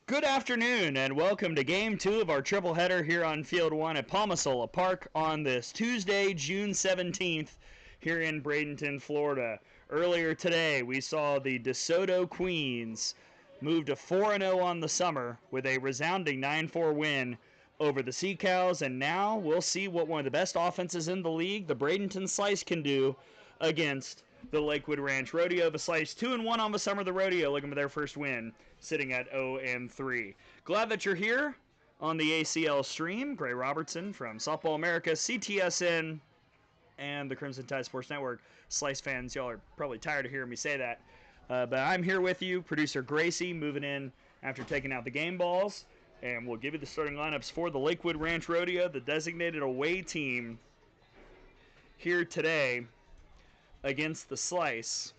Good afternoon and welcome to Game 2 of our triple header here on Field 1 at Palmasola Park on this Tuesday, June 17th here in Bradenton, Florida. Earlier today we saw the DeSoto Queens move to 4-0 on the summer with a resounding 9-4 win over the Sea Cows, and now we'll see what one of the best offenses in the league, the Bradenton Slice, can do against the Lakewood Ranch Rodeo. The Slice 2-1 on the summer. The Rodeo looking for their first win, sitting at 0-3. Glad that you're here on the ACL stream. Gray Robertson from Softball America, CTSN, and the Crimson Tide Sports Network. Slice fans, y'all are probably tired of hearing me say that. But I'm here with you, producer Gracie, moving in after taking out the game balls. And we'll give you the starting lineups for the Lakewood Ranch Rodeo, the designated away team here today against the Slice.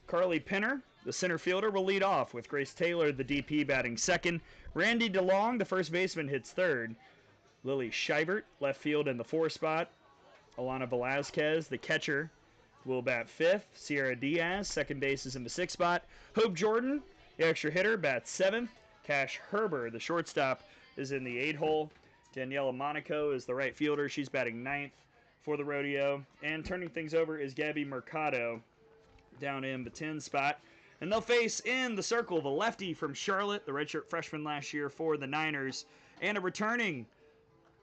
Carly Pinner, the center fielder, will lead off with Grace Taylor, the DP, batting second. Randy DeLong, the first baseman, hits third. Lily Shivert, left field in the 4 spot. Alana Velazquez, the catcher, will bat fifth. Sierra Diaz, second base, is in the 6th spot. Hope Jordan, the extra hitter, bats 7th. Cash Herber, the shortstop, is in the 8 hole. Daniela Monaco is the right fielder. She's batting 9th for the Rodeo. And turning things over is Gabby Mercado down in the 10 spot. And they'll face in the circle the lefty from Charlotte, the redshirt freshman last year for the Niners, and a returning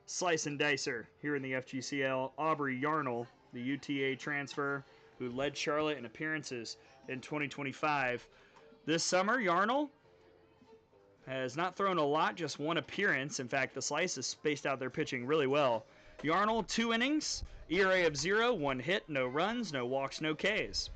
slice and dicer here in the FGCL, Aubrey Yarnell, the UTA transfer who led Charlotte in appearances in 2025. This summer, Yarnell has not thrown a lot, just 1 appearance. In fact, the Slice has spaced out their pitching really well. Yarnell, 2 innings, ERA of 0, 1 hit, no runs, no walks, no Ks.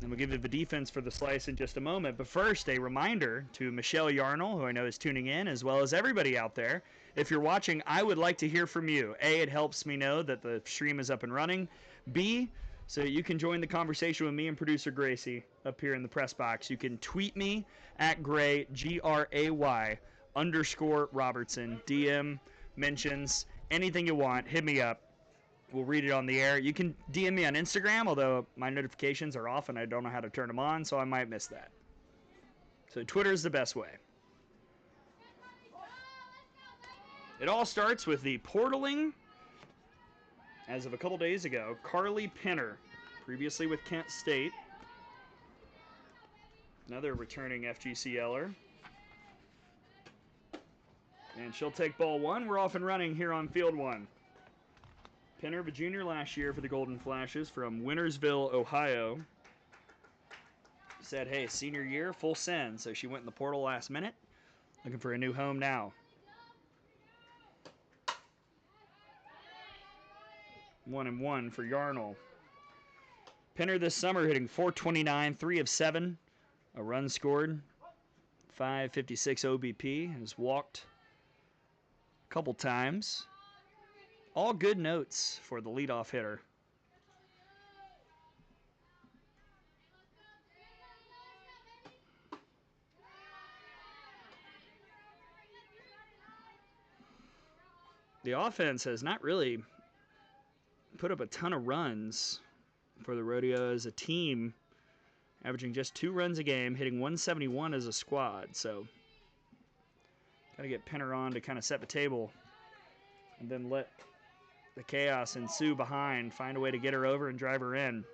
And we'll give you the defense for the Slice in just a moment. But first, a reminder to Michelle Yarnell, who I know is tuning in, as well as everybody out there. If you're watching, I would like to hear from you. A, it helps me know that the stream is up and running. B, so you can join the conversation with me and producer Gracie up here in the press box. You can tweet me at Gray, Gray _ Robertson. DM, mentions, anything you want, hit me up. We'll read it on the air. You can DM me on Instagram, although my notifications are off and I don't know how to turn them on, so I might miss that. So Twitter is the best way. It all starts with the portaling, as of a couple days ago, Carly Pinner, previously with Kent State. Another returning FGCLer. And she'll take ball 1. We're off and running here on field 1. Pinner, a junior last year for the Golden Flashes from Wintersville, Ohio. Said, hey, senior year, full send. So she went in the portal last minute. Looking for a new home now. 1-1 for Yarnell. Pinner this summer hitting .429, 3 of 7. A run scored. .556 OBP. Has walked a couple times. All good notes for the leadoff hitter. The offense has not really put up a ton of runs for the Rodeo as a team, averaging just 2 runs a game, hitting .171 as a squad. So got to get Pinner on to kind of set the table and then let the chaos ensue behind, find a way to get her over and drive her in.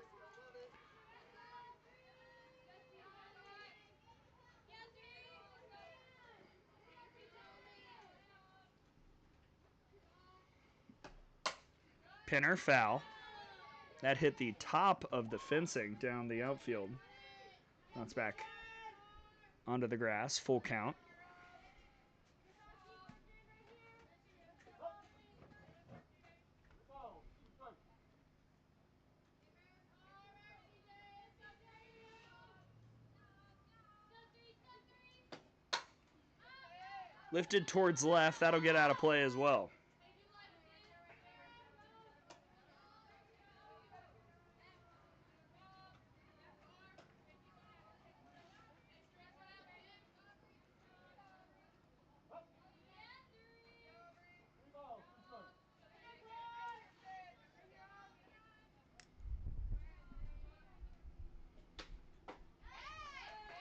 Pinner foul. That hit the top of the fencing down the outfield. Bounce back onto the grass, full count. Lifted towards left, that'll get out of play as well.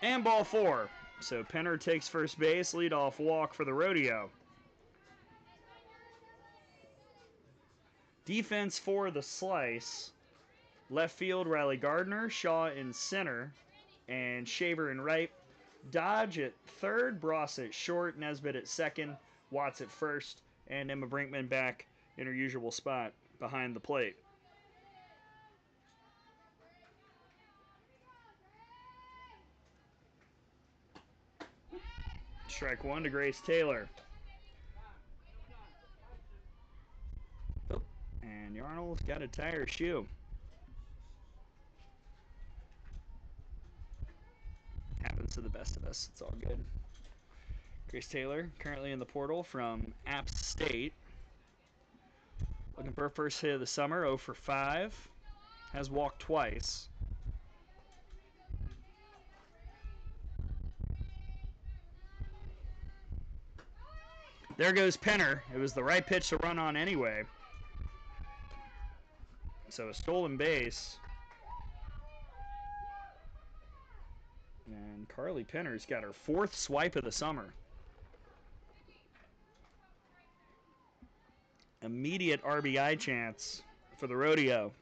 And ball 4. So Penner takes first base, leadoff walk for the Rodeo. Defense for the Slice. Left field, Riley Gardner, Shaw in center, and Shaver in right. Dodge at third, Bross at short, Nesbitt at second, Watts at first, and Emma Brinkman back in her usual spot behind the plate. Strike one to Grace Taylor. Oh, and Yarnell's got to tie her shoe. Happens to the best of us. It's all good. Grace Taylor currently in the portal from App State. Looking for her first hit of the summer, 0 for 5. Has walked twice. There goes Penner. It was the right pitch to run on anyway. So a stolen base. And Carly Penner's got her 4th swipe of the summer. Immediate RBI chance for the Rodeo.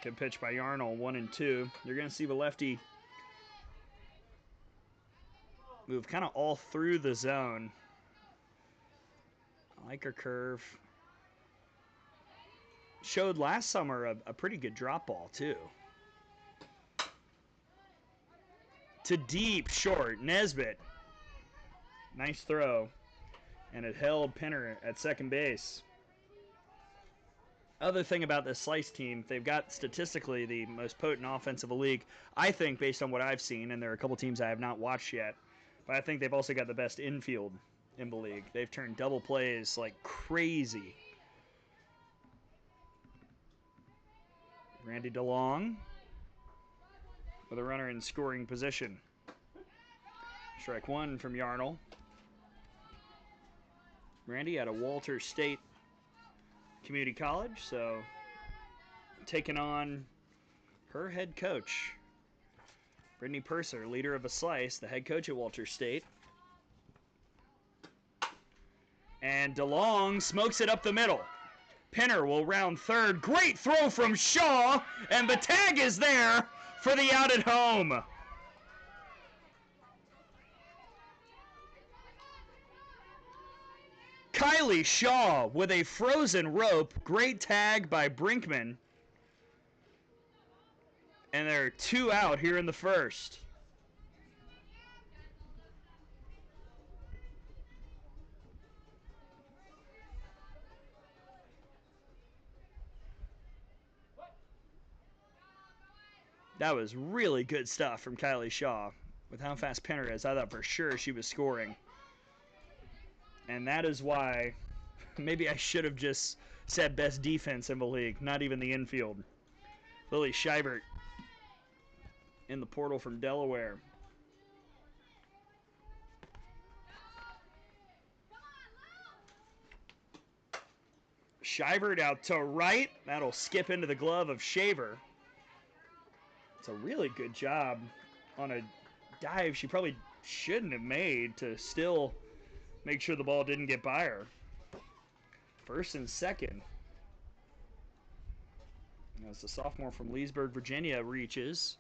Good pitch by Yarnell, 1-2. You're going to see the lefty move kind of all through the zone. I like her curve. Showed last summer a pretty good drop ball, too. To deep, short, Nesbitt. Nice throw. And it held Penner at second base. Other thing about this Slice team, they've got statistically the most potent offense of the league, I think, based on what I've seen, and there are a couple teams I have not watched yet, but I think they've also got the best infield in the league. They've turned double plays like crazy. Randy DeLong with a runner in scoring position. Strike one from Yarnell. Randy out of Walter State Community College, so taking on her head coach, Brittany Purser, leader of a Slice, the head coach at Walter State. And DeLong smokes it up the middle. Penner will round third. Great throw from Shaw, and the tag is there for the out at home. Kylie Shaw with a frozen rope. Great tag by Brinkman. And there are 2 out here in the first. That was really good stuff from Kylie Shaw. With how fast Penner is, I thought for sure she was scoring. And that is why maybe I should have just said best defense in the league, not even the infield. Lily Scheibert in the portal from Delaware. Scheibert out to right. That'll skip into the glove of Shaver. It's a really good job on a dive she probably shouldn't have made to still make sure the ball didn't get by her. First and second. As the sophomore from Leesburg, Virginia reaches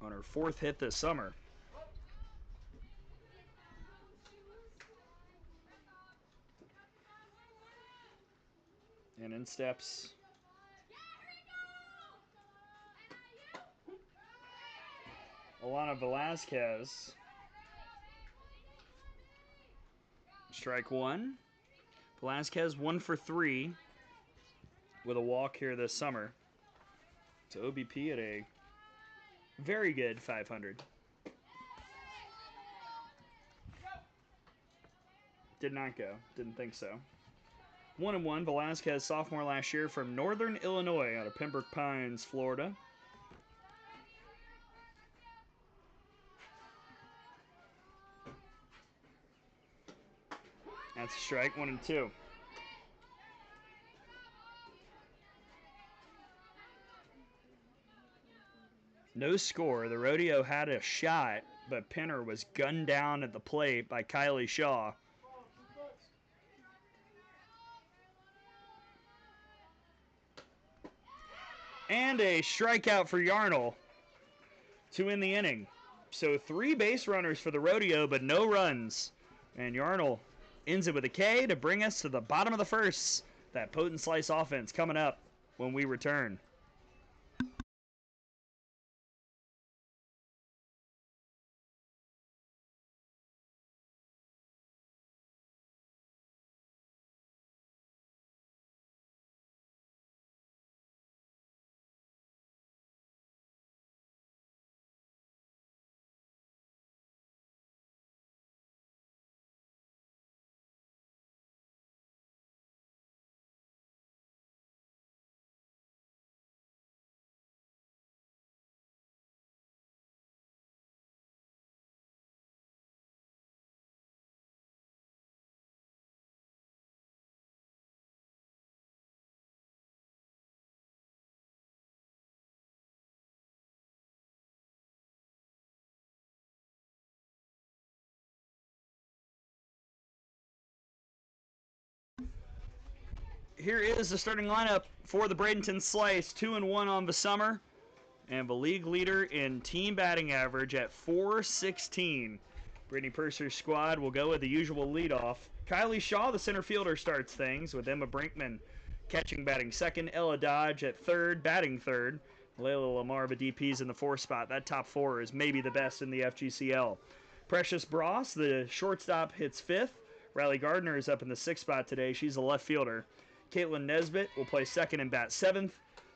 on her 4th hit this summer. And in steps Alana Velasquez. Strike one. Velasquez 1 for 3 with a walk here this summer. So OBP at a very good 500. Did not go. Didn't think so. 1-1. Velasquez, sophomore last year from Northern Illinois out of Pembroke Pines, Florida. That's a strike, 1-2. No score. The Rodeo had a shot, but Pinner was gunned down at the plate by Kylie Shaw. And a strikeout for Yarnell to end the inning. So 3 base runners for the Rodeo, but no runs. And Yarnell ends it with a K to bring us to the bottom of the first. That potent slice offense coming up when we return. Here is the starting lineup for the Bradenton Slice. 2-1 on the summer, and the league leader in team batting average at .416. Brittany Purser's squad will go with the usual leadoff. Kylie Shaw, the center fielder, starts things with Emma Brinkman catching, batting second. Ella Dodge at third, batting third. Layla Lamar, the DP's in the 4th spot. That top 4 is maybe the best in the FGCL. Precious Bross, the shortstop, hits 5th. Riley Gardner is up in the 6th spot today. She's a left fielder. Caitlin Nesbitt will play second and bat 7th.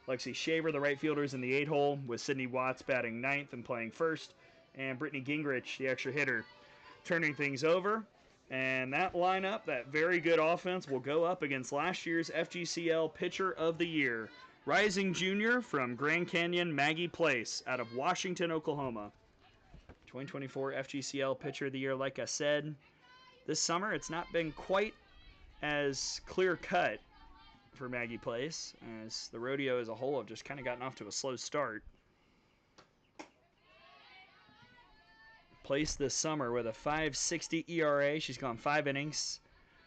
Lexi Shaver, the right fielder, is in the 8 hole, with Sydney Watts batting 9th and playing first. And Brittany Gingrich, the extra hitter, turning things over. And that lineup, that very good offense, will go up against last year's FGCL Pitcher of the Year, rising junior from Grand Canyon, Maggie Place, out of Washington, Oklahoma. 2024 FGCL Pitcher of the Year, like I said, this summer it's not been quite as clear-cut for Maggie Place, as the Rodeo as a whole have just kind of gotten off to a slow start. Place this summer with a .560 ERA. She's gone 5 innings,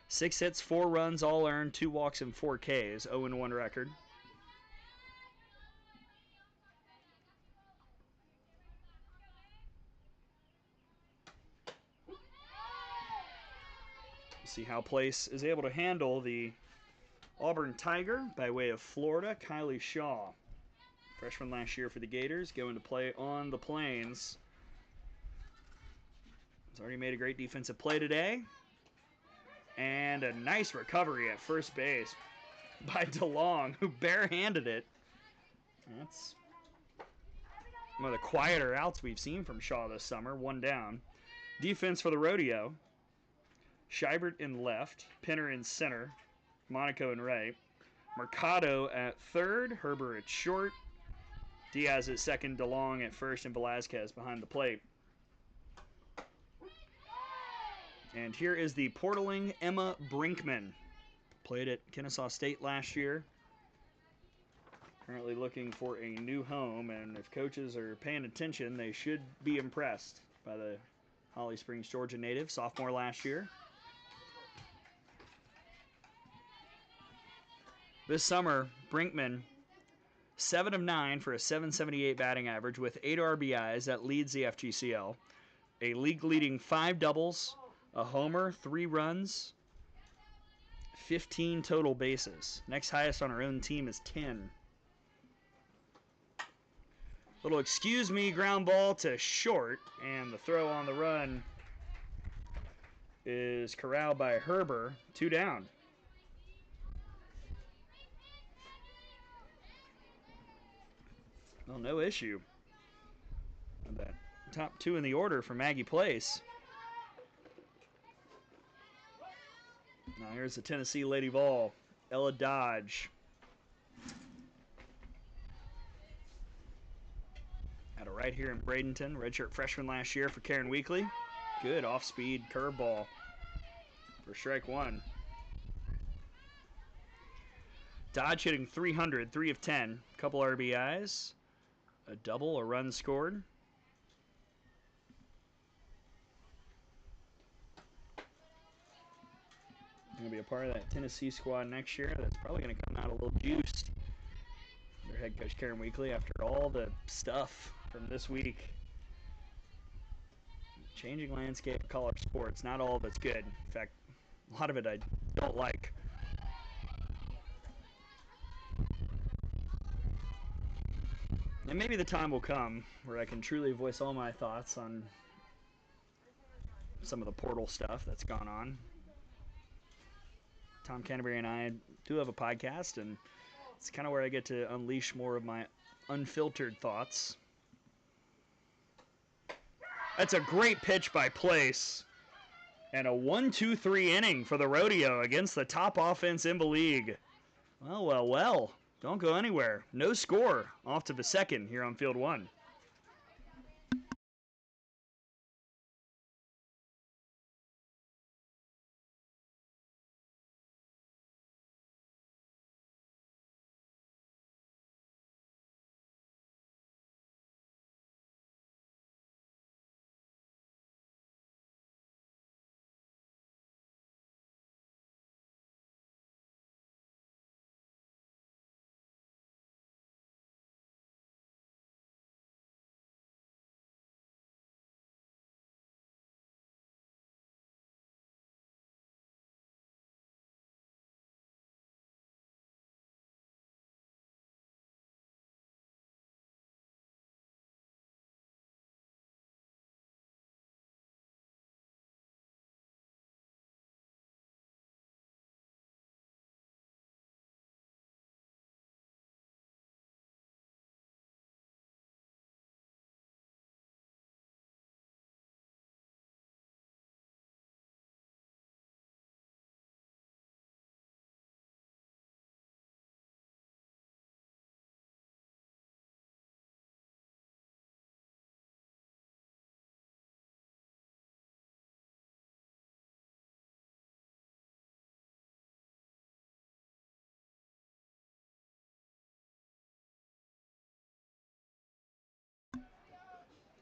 6 hits, 4 runs, all earned, 2 walks, and 4 Ks. 0-1 record. See how Place is able to handle the Auburn Tiger by way of Florida, Kylie Shaw. Freshman last year for the Gators, going to play on the Plains. Has already made a great defensive play today. And a nice recovery at first base by DeLong, who barehanded it. That's one of the quieter outs we've seen from Shaw this summer. 1 down. Defense for the Rodeo. Scheibert in left, Pinner in center, Monaco in right, Mercado at third, Herber at short, Diaz at second, DeLong at first, and Velazquez behind the plate. And here is the portaling Emma Brinkman. Played at Kennesaw State last year. Currently looking for a new home, and if coaches are paying attention, they should be impressed by the Holly Springs, Georgia native, sophomore last year. This summer, Brinkman, 7 of 9 for a .778 batting average with 8 RBIs. That leads the FGCL. A league-leading 5 doubles, a homer, 3 runs, 15 total bases. Next highest on our own team is 10. Little excuse me ground ball to short, and the throw on the run is corralled by Herber. 2 down. Well, no issue. That top 2 in the order for Maggie Place. Now here's the Tennessee Lady Vol, Ella Dodge. Out of right here in Bradenton, redshirt freshman last year for Karen Weekly. Good off-speed curveball for strike 1. Dodge hitting .300, 3 of 10, couple RBIs. A double, a run scored. Going to be a part of that Tennessee squad next year that's probably going to come out a little juiced. Their head coach Karen Weekly, after all the stuff from this week. Changing landscape of college sports, not all of it's good. In fact, a lot of it I don't like. And maybe the time will come where I can truly voice all my thoughts on some of the portal stuff that's gone on. Tom Canterbury and I do have a podcast, and it's kind of where I get to unleash more of my unfiltered thoughts. That's a great pitch by Place. And a 1-2-3 inning for the Rodeo against the top offense in the league. Well, well, well. Don't go anywhere. No score. Off to the second here on Field 1.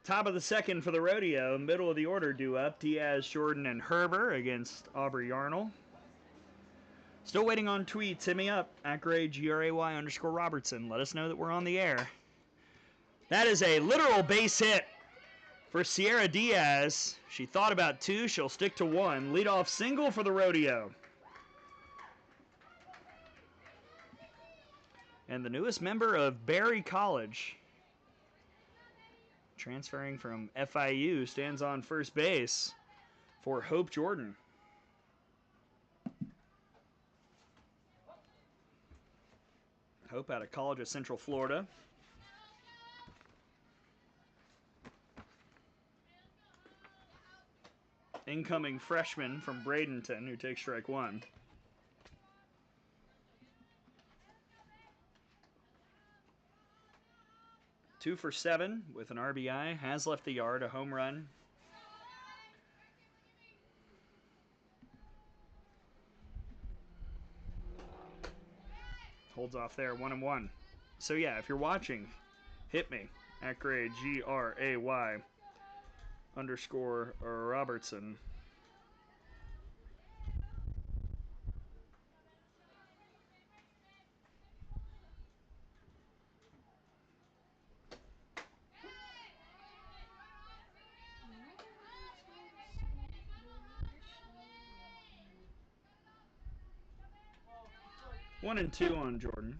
Top of the second for the Rodeo. Middle of the order due up. Diaz, Jordan, and Herber against Aubrey Yarnell. Still waiting on tweets. Hit me up at @GRAY_Robertson. Let us know that we're on the air. That is a literal base hit for Sierra Diaz. She thought about two. She'll stick to one. Leadoff single for the Rodeo. And the newest member of Berry College, transferring from FIU, stands on first base for Hope Jordan. Hope out of College of Central Florida. Incoming freshman from Bradenton who takes strike one. Two for 7 with an RBI. Has left the yard, a home run. Holds off there, 1-1. So yeah, if you're watching, hit me at GRAY_Robertson. One and two on Jordan.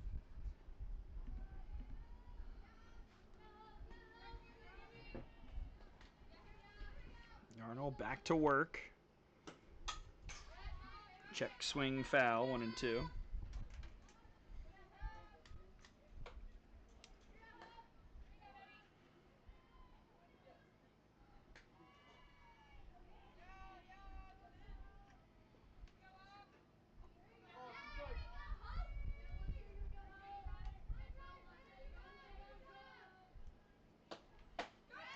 Arnold back to work. Check swing foul, 1-2.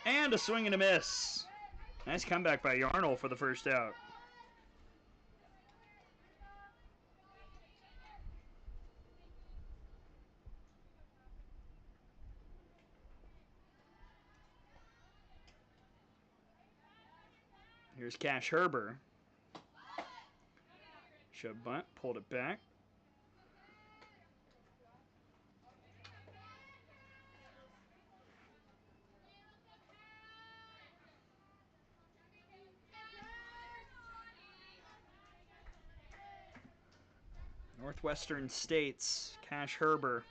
And a swing and a miss. Nice comeback by Yarnell for the first out. Here's Cash Herber. Shove bunt, pulled it back. Northwestern State's Cash Herber.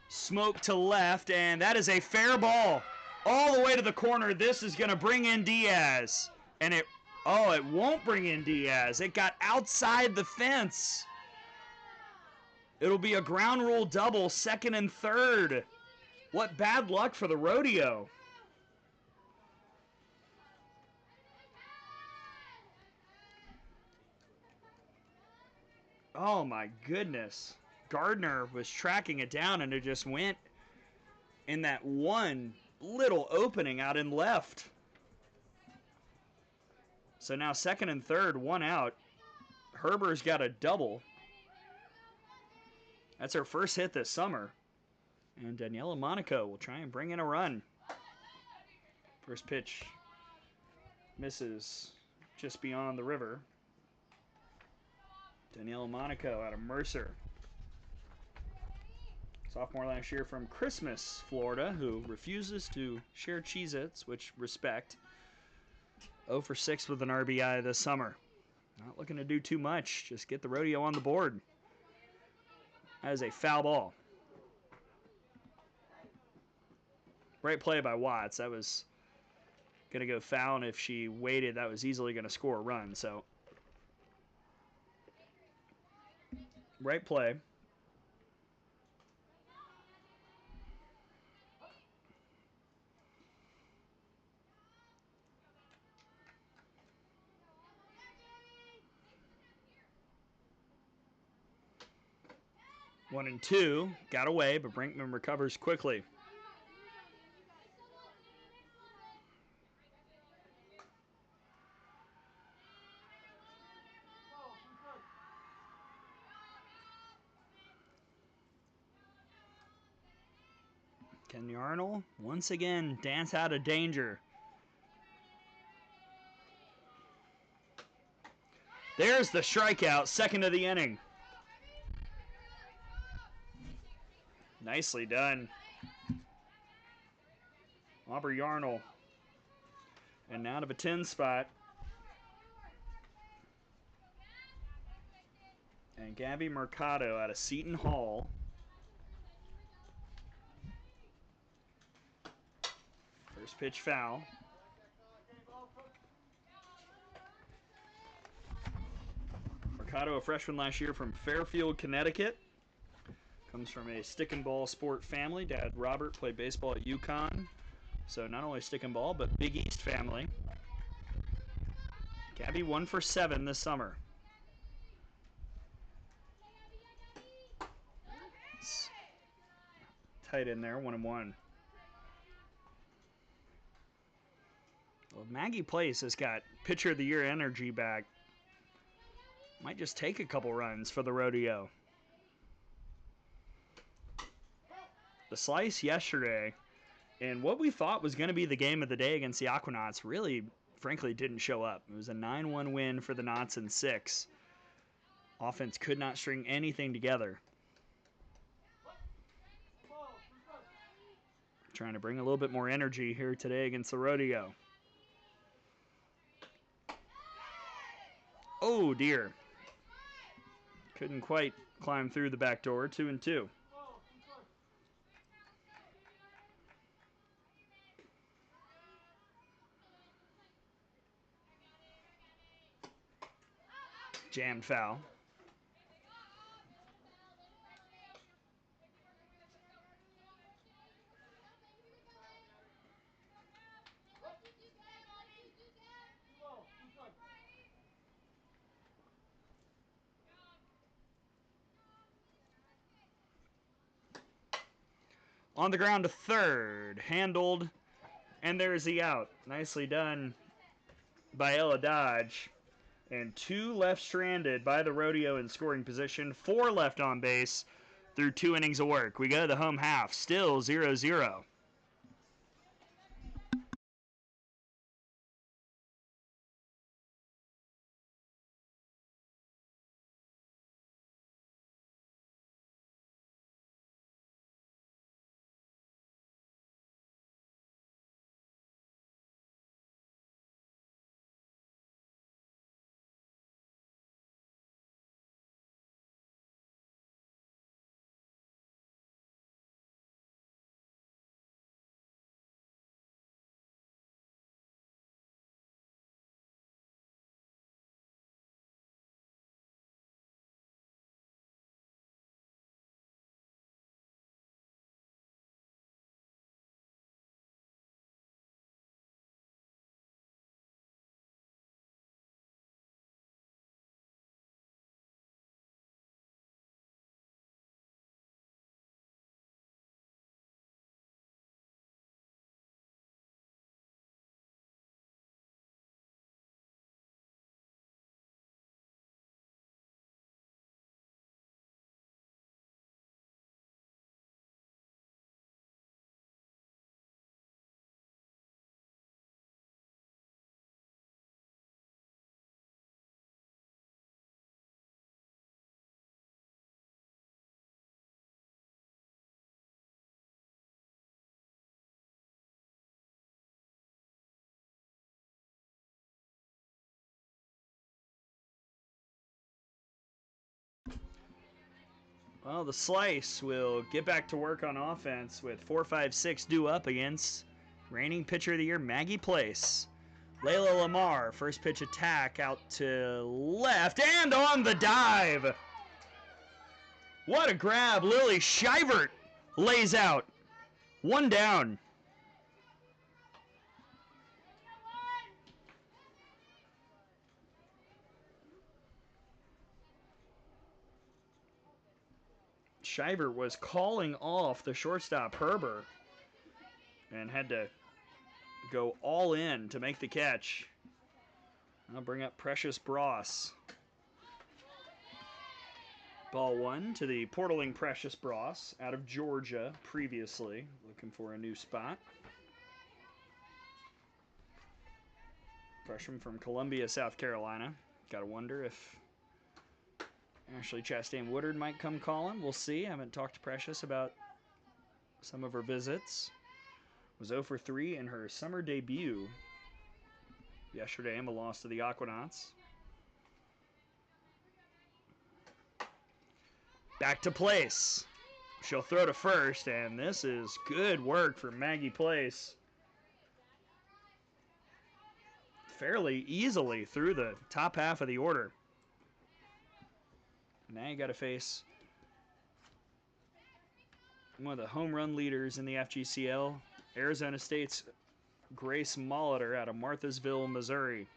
Smoke to left, and that is a fair ball. All the way to the corner. This is going to bring in Diaz. And it won't bring in Diaz. It got outside the fence. It'll be a ground rule double, second and third. What bad luck for the Rodeo. Oh my goodness. Gardner was tracking it down and it just went in that one little opening out in left. So now second and third, one out. Herber's got a double. That's her first hit this summer. And Daniela Monaco will try and bring in a run. First pitch misses just beyond the river. Daniela Monaco out of Mercer. Sophomore last year from Christmas, Florida, who refuses to share Cheez-Its, which respect. 0 for 6 with an RBI this summer. Not looking to do too much. Just get the Rodeo on the board. That is a foul ball. Great play by Watts. That was going to go foul, and if she waited, that was easily going to score a run. So, right play. One and two, got away, but Brinkman recovers quickly. Can Yarnell once again dance out of danger? There's the strikeout, second of the inning. Nicely done. Aubrey Yarnell. And out of a 10 spot. And Gabby Mercado out of Seton Hall. First pitch foul. Mercado, a freshman last year from Fairfield, Connecticut. Comes from a stick and ball sport family. Dad Robert played baseball at UConn. So not only stick and ball, but Big East family. Gabby 1 for 7 this summer. It's tight in there, 1-1. Well, Maggie Place has got pitcher of the year energy back. Might just take a couple runs for the Rodeo. The slice yesterday, and what we thought was going to be the game of the day against the Aquanauts really, frankly, didn't show up. It was a 9-1 win for the Knots in 6. Offense could not string anything together. Trying to bring a little bit more energy here today against the Rodeo. Oh dear. Couldn't quite climb through the back door. 2-2. Jammed foul. On the ground to third. Handled. And there's the out. Nicely done by Ella Dodge. And 2 left stranded by the Rodeo in scoring position. 4 left on base through 2 innings of work. We go to the home half. Still 0-0. Well, the Slice will get back to work on offense with 4-5-6 due up against reigning pitcher of the year, Maggie Place. Layla Lamar, first pitch attack out to left and on the dive. What a grab. Lily Shivert lays out. One down. Shivert was calling off the shortstop Herbert and had to go all in to make the catch. I'll bring up Precious Bross. Ball one to the portaling Precious Bross out of Georgia previously, looking for a new spot. Freshman from Columbia, South Carolina. Gotta wonder if Ashley Chastain Woodard might come calling. We'll see. I haven't talked to Precious about some of her visits. Was 0 for 3 in her summer debut yesterday in a loss to the Aquanauts. Back to Place. She'll throw to first, and this is good work for Maggie Place. Fairly easily through the top half of the order. Now you got to face one of the home run leaders in the FGCL, Arizona State's Grace Molitor out of Marthasville, Missouri.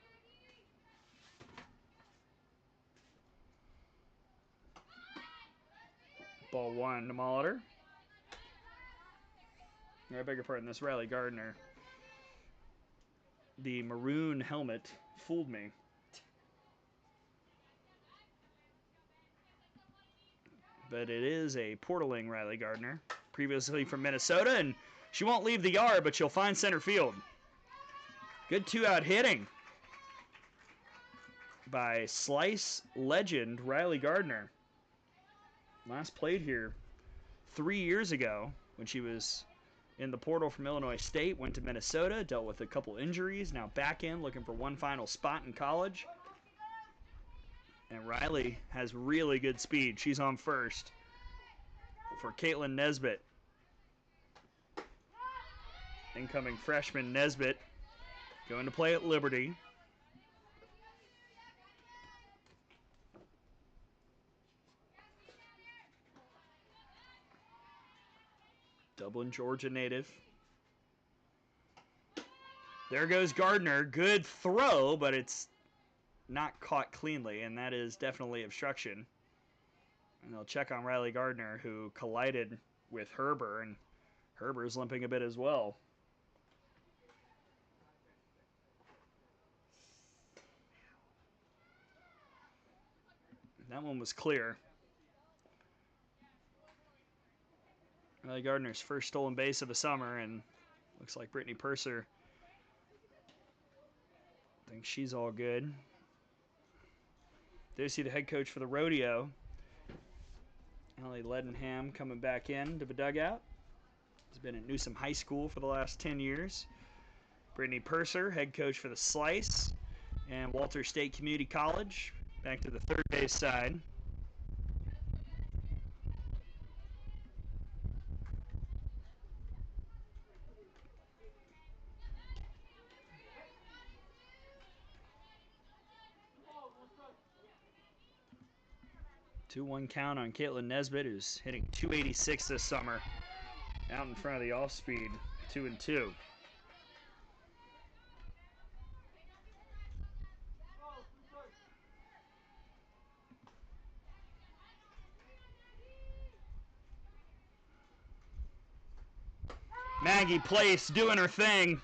Ball one to Molitor. I beg your pardon, this Riley Gardner. The maroon helmet fooled me. But it is a portaling Riley Gardner, previously from Minnesota, and she won't leave the yard, but she'll find center field. Good two-out hitting by Slice legend Riley Gardner. Last played here 3 years ago when she was in the portal from Illinois State, went to Minnesota, dealt with a couple injuries, now back in looking for one final spot in college. And Riley has really good speed. She's on first for Caitlin Nesbitt. Incoming freshman Nesbitt going to play at Liberty. Dublin, Georgia native. There goes Gardner. Good throw, but it's not caught cleanly, and that is definitely obstruction. And they'll check on Riley Gardner, who collided with Herber, and Herber's limping a bit as well. That one was clear. Riley Gardner's first stolen base of the summer, and looks like Brittany Purser thinks she's all good. There you see the head coach for the Rodeo, Allie Ledenham, coming back in to the dugout. Has been at Newsom High School for the last 10 years. Brittany Purser, head coach for the Slice, and Walter State Community College, back to the third base side. Two-one count on Caitlin Nesbitt, who's hitting .286 this summer, out in front of the off-speed, 2-2. Maggie Place doing her thing.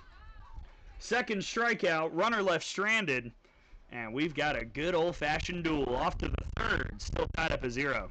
Second strikeout, runner left stranded, and we've got a good old-fashioned duel off to the third, still tied up at 0.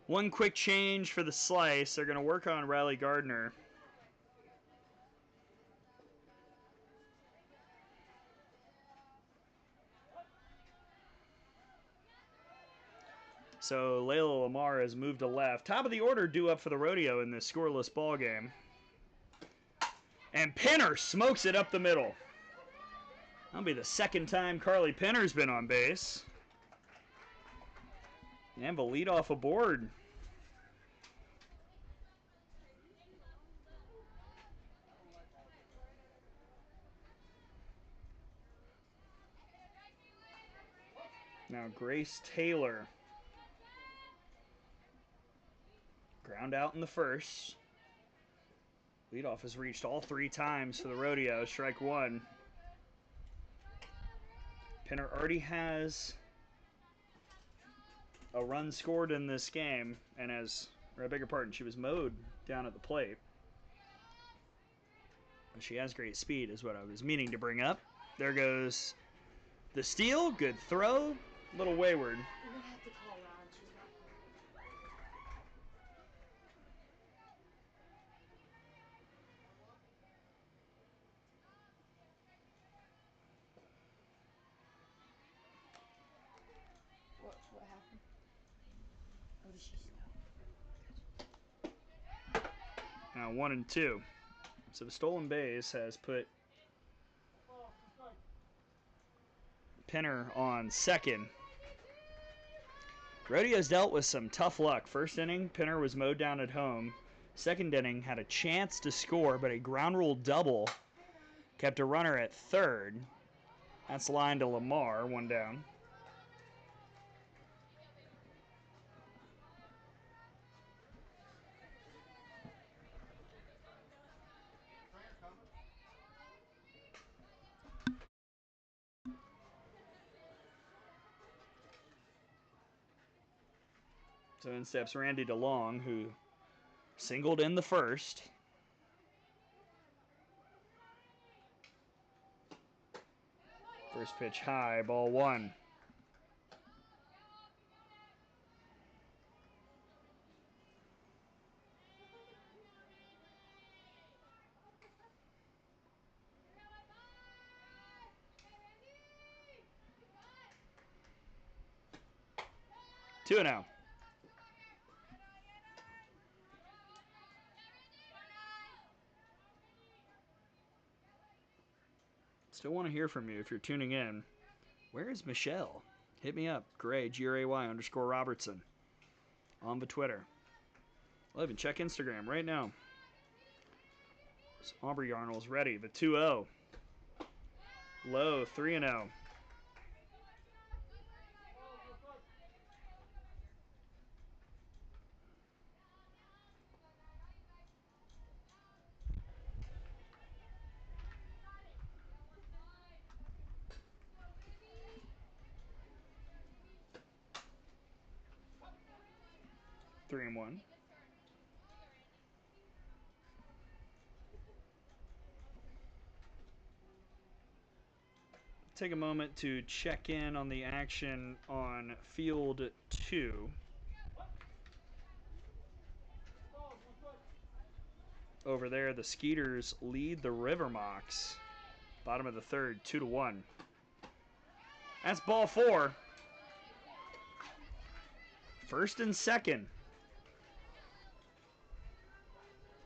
One quick change for the slice. They're going to work on Riley Gardner. So Layla Lamar has moved to left. Top of the order due up for the Rodeo in this scoreless ball game. And Pinner smokes it up the middle. That'll be the second time Carly Pinner's been on base. And the leadoff aboard. Now Grace Taylor. Ground out in the first. Leadoff has reached all 3 times for the Rodeo. Strike 1. Pinner already has a run scored in this game, and or I beg your pardon, she was mowed down at the plate. But she has great speed, is what I was meaning to bring up. There goes the steal. Good throw. A little wayward. What happened? Oh, did she stop? Now 1-2. So the stolen base has put Pinner on second. Rodeo's dealt with some tough luck. First inning, Pinner was mowed down at home. Second inning, had a chance to score, but a ground rule double kept a runner at third. That's line to Lamar, 1 down. So in steps Randy DeLong, who singled in the first. First pitch high, ball 1. Two and out. Still want to hear from you if you're tuning in. Where is Michelle? Hit me up. Gray, Gray_Robertson. On the Twitter. I'll even check Instagram right now. So Aubrey Yarnell's ready. The 2-0. Low, 3-0. Three and one. Take a moment to check in on the action on field 2. Over there, the Skeeters lead the Rivermocks. Bottom of the third, 2-1. That's ball 4. First and second.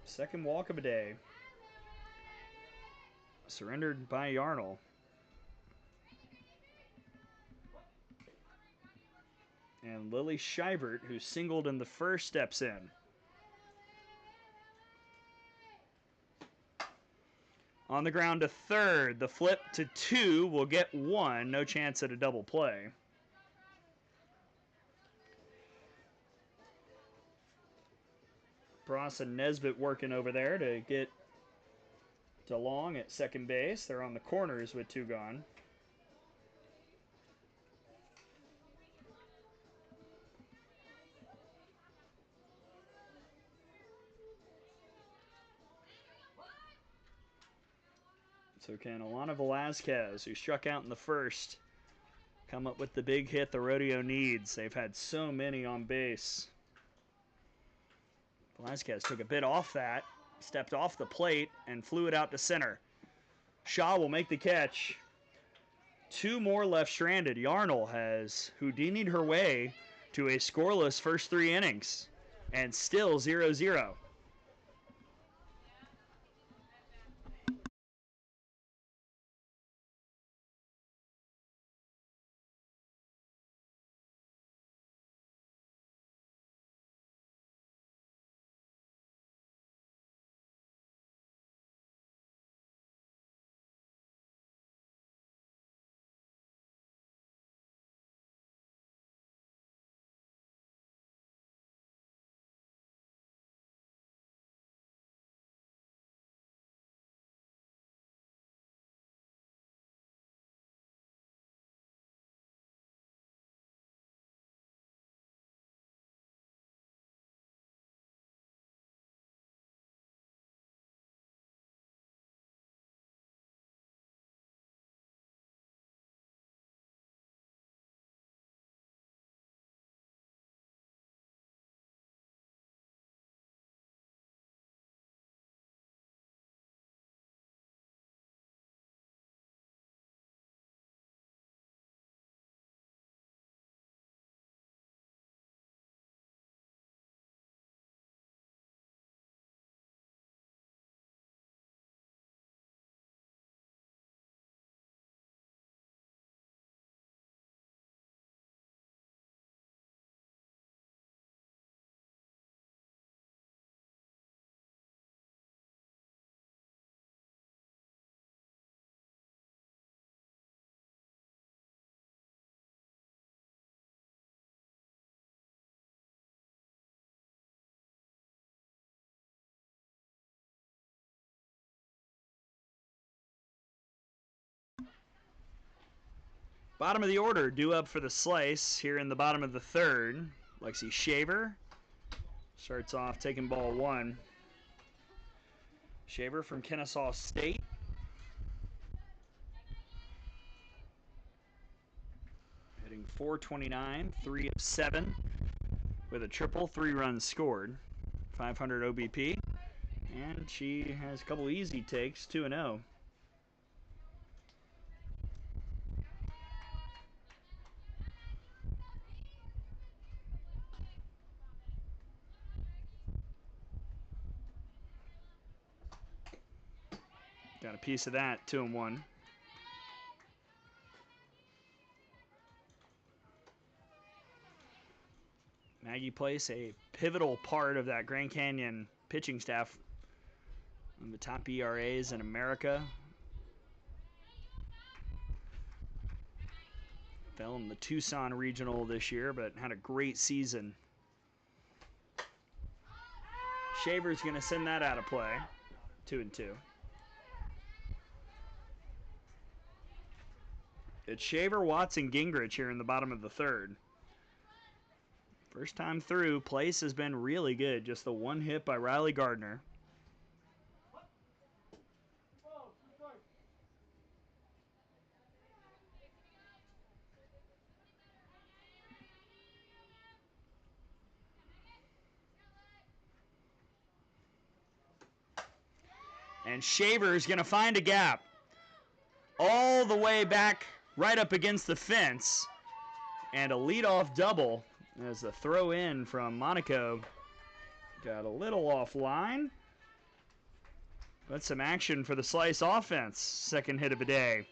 Second walk of the day. Surrendered by Yarnell. And Lily Shivert, who singled in the first, steps in. On the ground to third. The flip to 2 will get 1. No chance at a double play. Bross and Nesbitt working over there to get DeLong at second base. They're on the corners with 2 gone. So can Alana Velazquez, who struck out in the first, come up with the big hit the Rodeo needs? They've had so many on base. Velasquez took a bit off that, stepped off the plate, and flew it out to center. Shaw will make the catch. Two more left stranded. Yarnell has Houdini'd her way to a scoreless first 3 innings, and still 0-0. Bottom of the order, due up for the slice here in the bottom of the third. Lexi Shaver starts off taking ball 1. Shaver from Kennesaw State. Hitting .429, 3 of 7 with a triple, 3 runs scored, 500 OBP, and she has a couple easy takes, 2-0. Got a piece of that, 2-1. Maggie Place, a pivotal part of that Grand Canyon pitching staff, one of the top ERAs in America. Fell in the Tucson Regional this year, but had a great season. Shaver's going to send that out of play, 2-2. It's Shaver, Watson, Gingrich here in the bottom of the third. First time through, Place has been really good. Just the one hit by Riley Gardner. And Shaver's going to find a gap all the way back right up against the fence. And a leadoff double as the throw in from Monaco got a little offline. But some action for the Slice offense. Second hit of the day.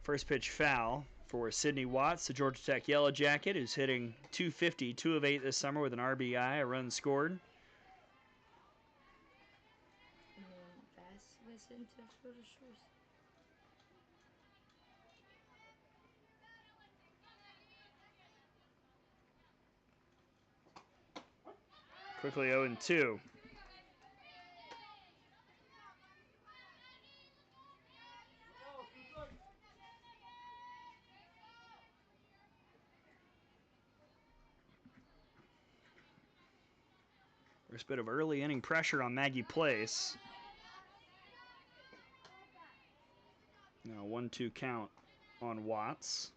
First pitch foul for Sydney Watts, the Georgia Tech Yellow Jacket, who's hitting .250, 2 of 8 this summer with an RBI, a run scored. Quickly 0-2. There's a bit of early inning pressure on Maggie Place. Now 1-2 count on Watts.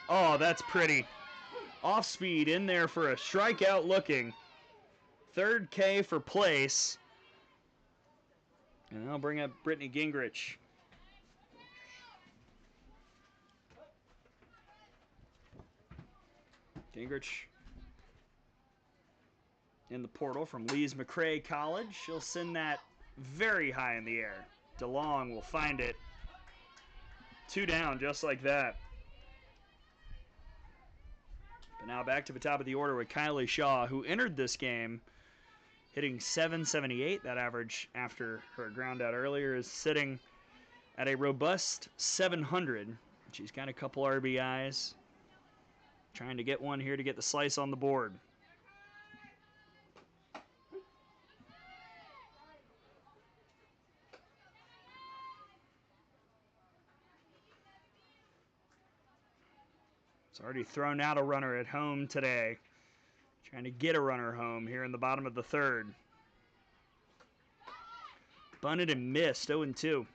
Oh, that's pretty. Off speed in there for a strikeout looking. Third K for Place. And I'll bring up Brittany Gingrich. Gingrich in the portal from Lee's McRae College. She'll send that very high in the air. DeLong will find it. 2 down just like that. But now back to the top of the order with Kylie Shaw, who entered this game hitting .778. That average after her ground out earlier is sitting at a robust .700. She's got a couple RBIs. Trying to get one here to get the slice on the board. It's already thrown out a runner at home today. Trying to get a runner home here in the bottom of the third. Bunted and missed, 0-2.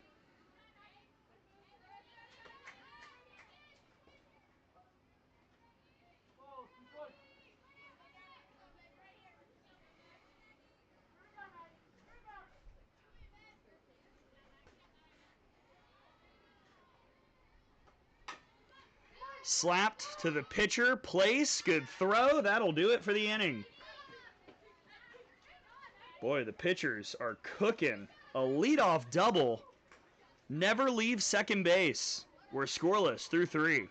Slapped to the pitcher, Place, good throw. That'll do it for the inning. Boy, the pitchers are cooking. A leadoff double. Never leave second base. We're scoreless through 3.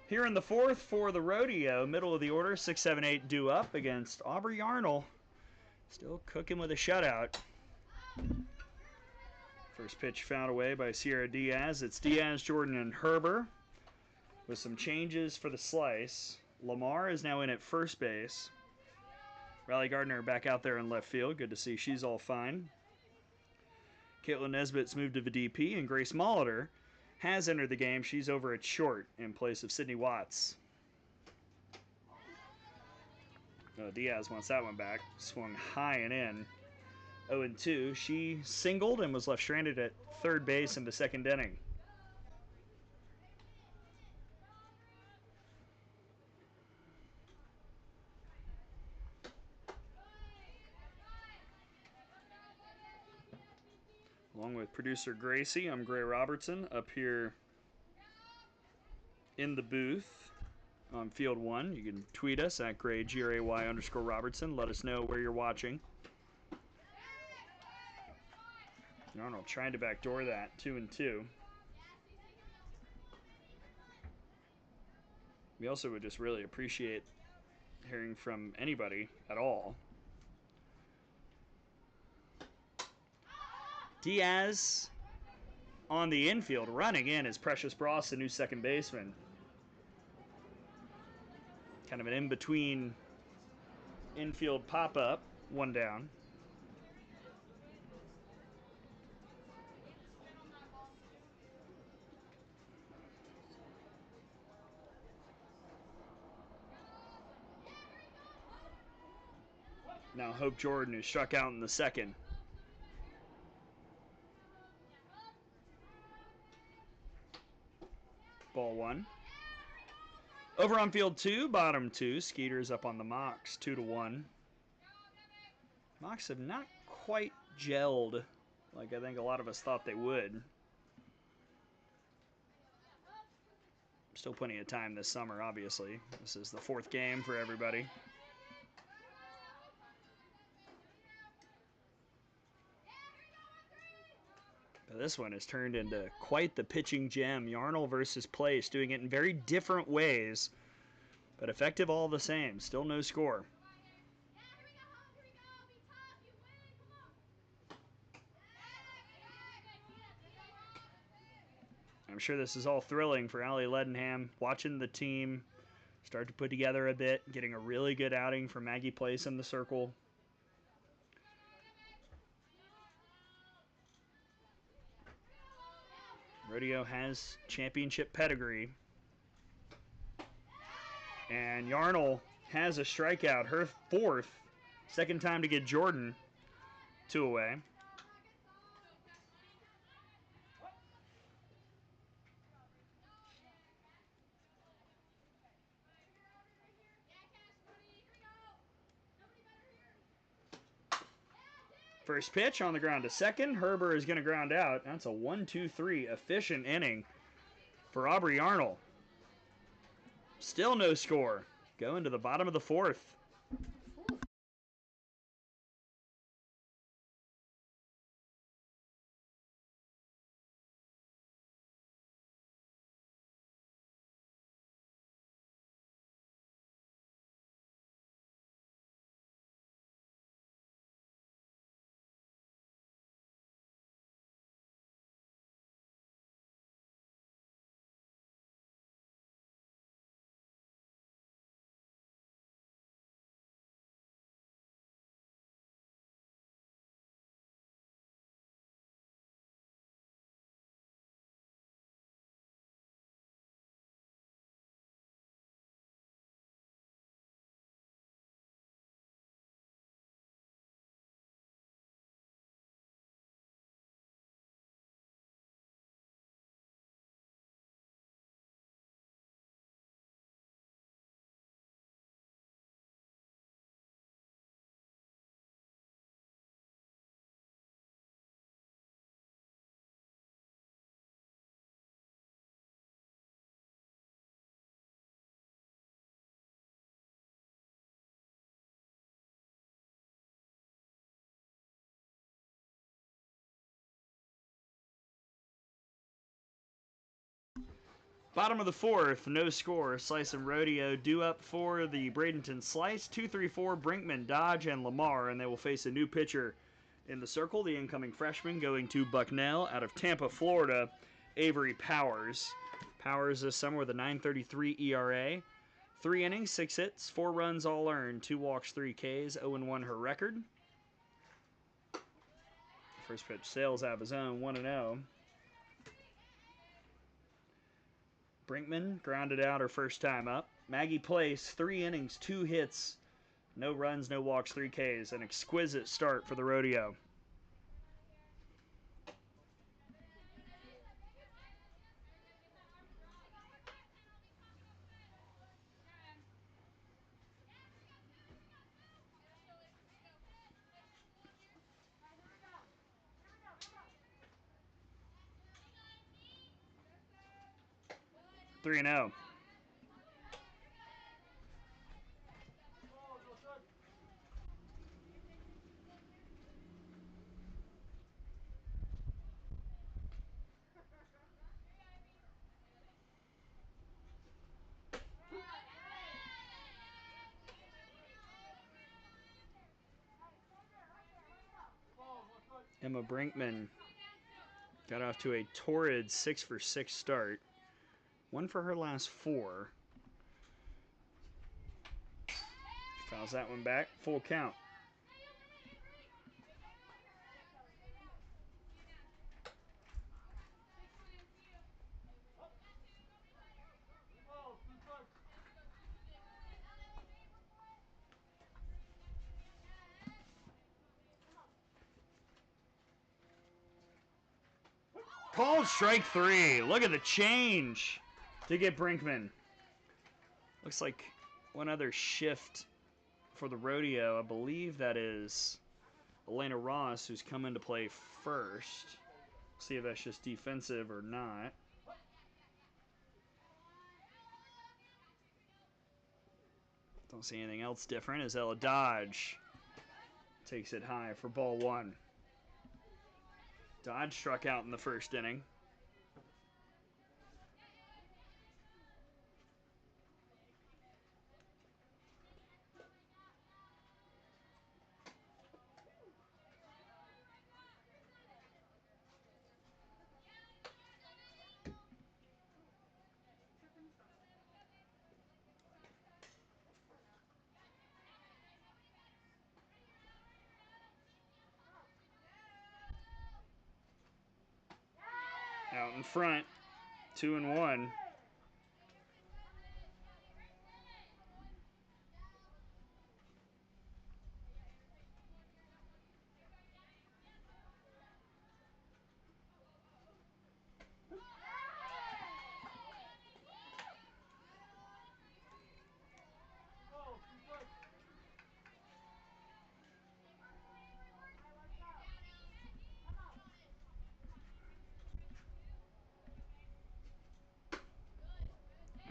Here in the fourth for the Rodeo, middle of the order, 6-7-8 due up against Aubrey Arnold. Still cooking with a shutout. First pitch fouled away by Sierra Diaz. It's Diaz, Jordan, and Herber with some changes for the slice. Lamar is now in at first base. Riley Gardner back out there in left field. Good to see she's all fine. Caitlin Nesbitt's moved to the DP, and Grace Molitor has entered the game. She's over at short in place of Sydney Watts. Diaz wants that one back. Swung high and in. 0-2. She singled and was left stranded at third base in the second inning. Along with producer Gracie, I'm Gray Robertson up here in the booth on Field 1. You can tweet us at Gray, Gray_Robertson. Let us know where you're watching. Arnold trying to backdoor that, 2-2. We also would just really appreciate hearing from anybody at all. Diaz on the infield, running in is Precious Bross, the new second baseman. Kind of an in-between infield pop-up, one down. Now Hope Jordan, who struck out in the second. Ball one. Over on field two, bottom two. Skeeter's up on the Mocs, 2-1. Mocs have not quite gelled like I think a lot of us thought they would. Still plenty of time this summer, obviously. This is the fourth game for everybody. But this one has turned into quite the pitching gem. Yarnell versus Place, doing it in very different ways, but effective all the same. Still no score. I'm sure this is all thrilling for Allie Leadenham, watching the team start to put together a bit, getting a really good outing from Maggie Place in the circle. Rodeo has championship pedigree. And Yarnell has a strikeout, her fourth, second time to get Jordan, 2 away. First pitch on the ground to second. Herber is going to ground out. That's a 1-2-3 efficient inning for Aubrey Yarnell. Still no score. Going to the bottom of the fourth. Bottom of the fourth, no score. Slice and Rodeo due up for the Bradenton Slice. 2-3-4, Brinkman, Dodge, and Lamar, and they will face a new pitcher in the circle. The incoming freshman going to Bucknell out of Tampa, Florida, Avery Powers. Powers this summer with a 9.33 ERA. 3 innings, 6 hits, 4 runs all earned, 2 walks, 3 Ks, 0-1 her record. First pitch sails out of his own, 1-0. Brinkman grounded out her first time up. Maggie Place, 3 innings, 2 hits, no runs, no walks, 3 Ks. An exquisite start for the Rodeo. Three and 0. Emma Brinkman got off to a torrid 6-for-6 start. One for her last 4. Fouls that one back. Full count. Called strike 3. Look at the change to get Brinkman. Looks like one other shift for the Rodeo. I believe that is Elena Ross, who's come into play first. See if that's just defensive or not. Don't see anything else different as Ella Dodge takes it high for ball 1. Dodge struck out in the first inning. Out in front, 2-1.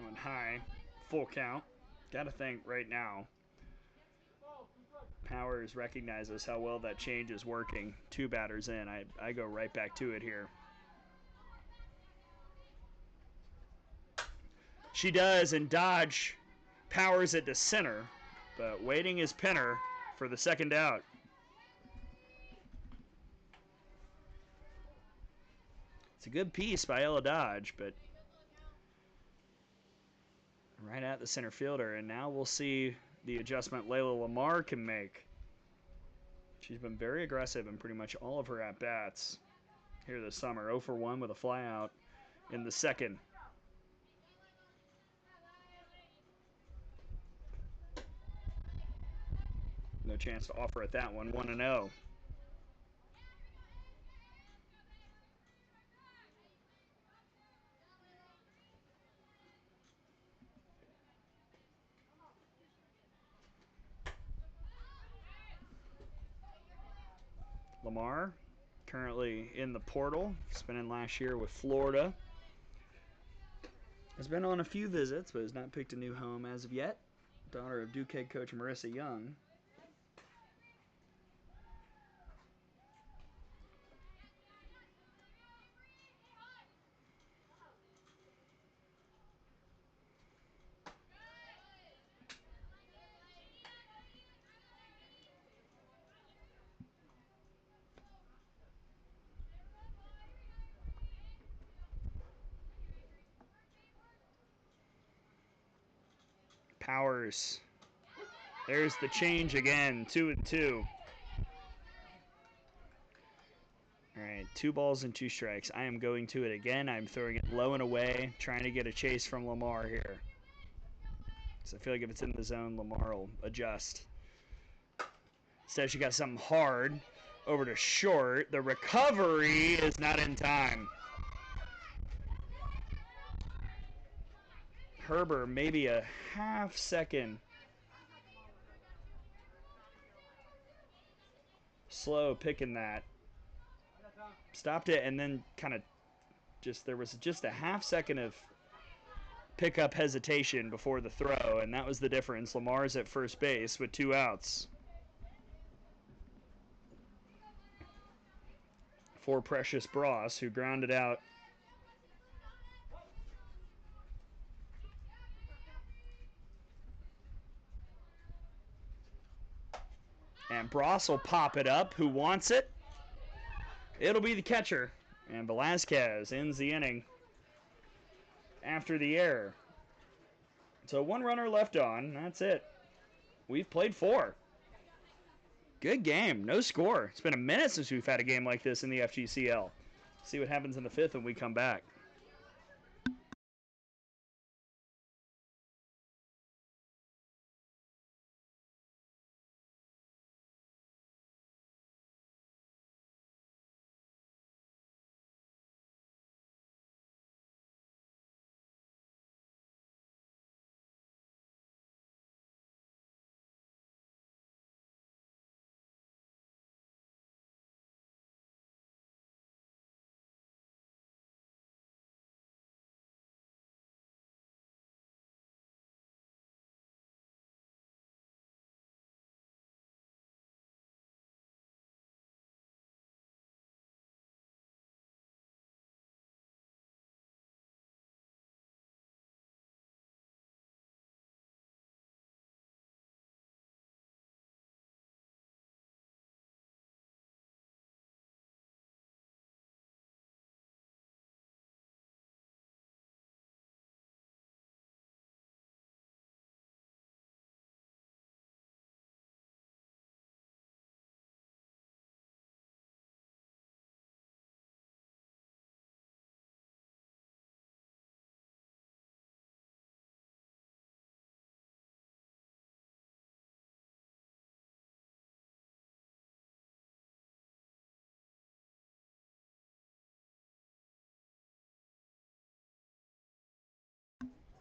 Going high, full count. Gotta think right now. Powers recognizes how well that change is working. 2 batters in. I go right back to it here. She does, and Dodge powers it to center, but waiting is Penner for the second out. It's a good piece by Ella Dodge, but right at the center fielder, and now we'll see the adjustment Layla Lamar can make. She's been very aggressive in pretty much all of her at-bats here this summer. 0 for 1 with a flyout in the second. No chance to offer at that one. 1-0. Lamar, currently in the portal, spending last year with Florida. Has been on a few visits, but has not picked a new home as of yet. Daughter of Duke head coach Marissa Young. Powers. There's the change again. 2-2. All right, 2 balls and 2 strikes. I am going to it again. I'm throwing it low and away, trying to get a chase from Lamar here. So I feel like if it's in the zone, Lamar will adjust. Instead, she got something hard over to short. The recovery is not in time. Herber, maybe a half second slow picking that. Stopped it and then kind of there was just a half second of pickup hesitation before the throw, and that was the difference. Lamar's at first base with 2 outs. For Precious Bross, who grounded out. And Bross will pop it up. Who wants it? It'll be the catcher. And Velasquez ends the inning after the error. So 1 runner left on. That's it. We've played 4. Good game. No score. It's been a minute since we've had a game like this in the FGCL. See what happens in the 5th when we come back.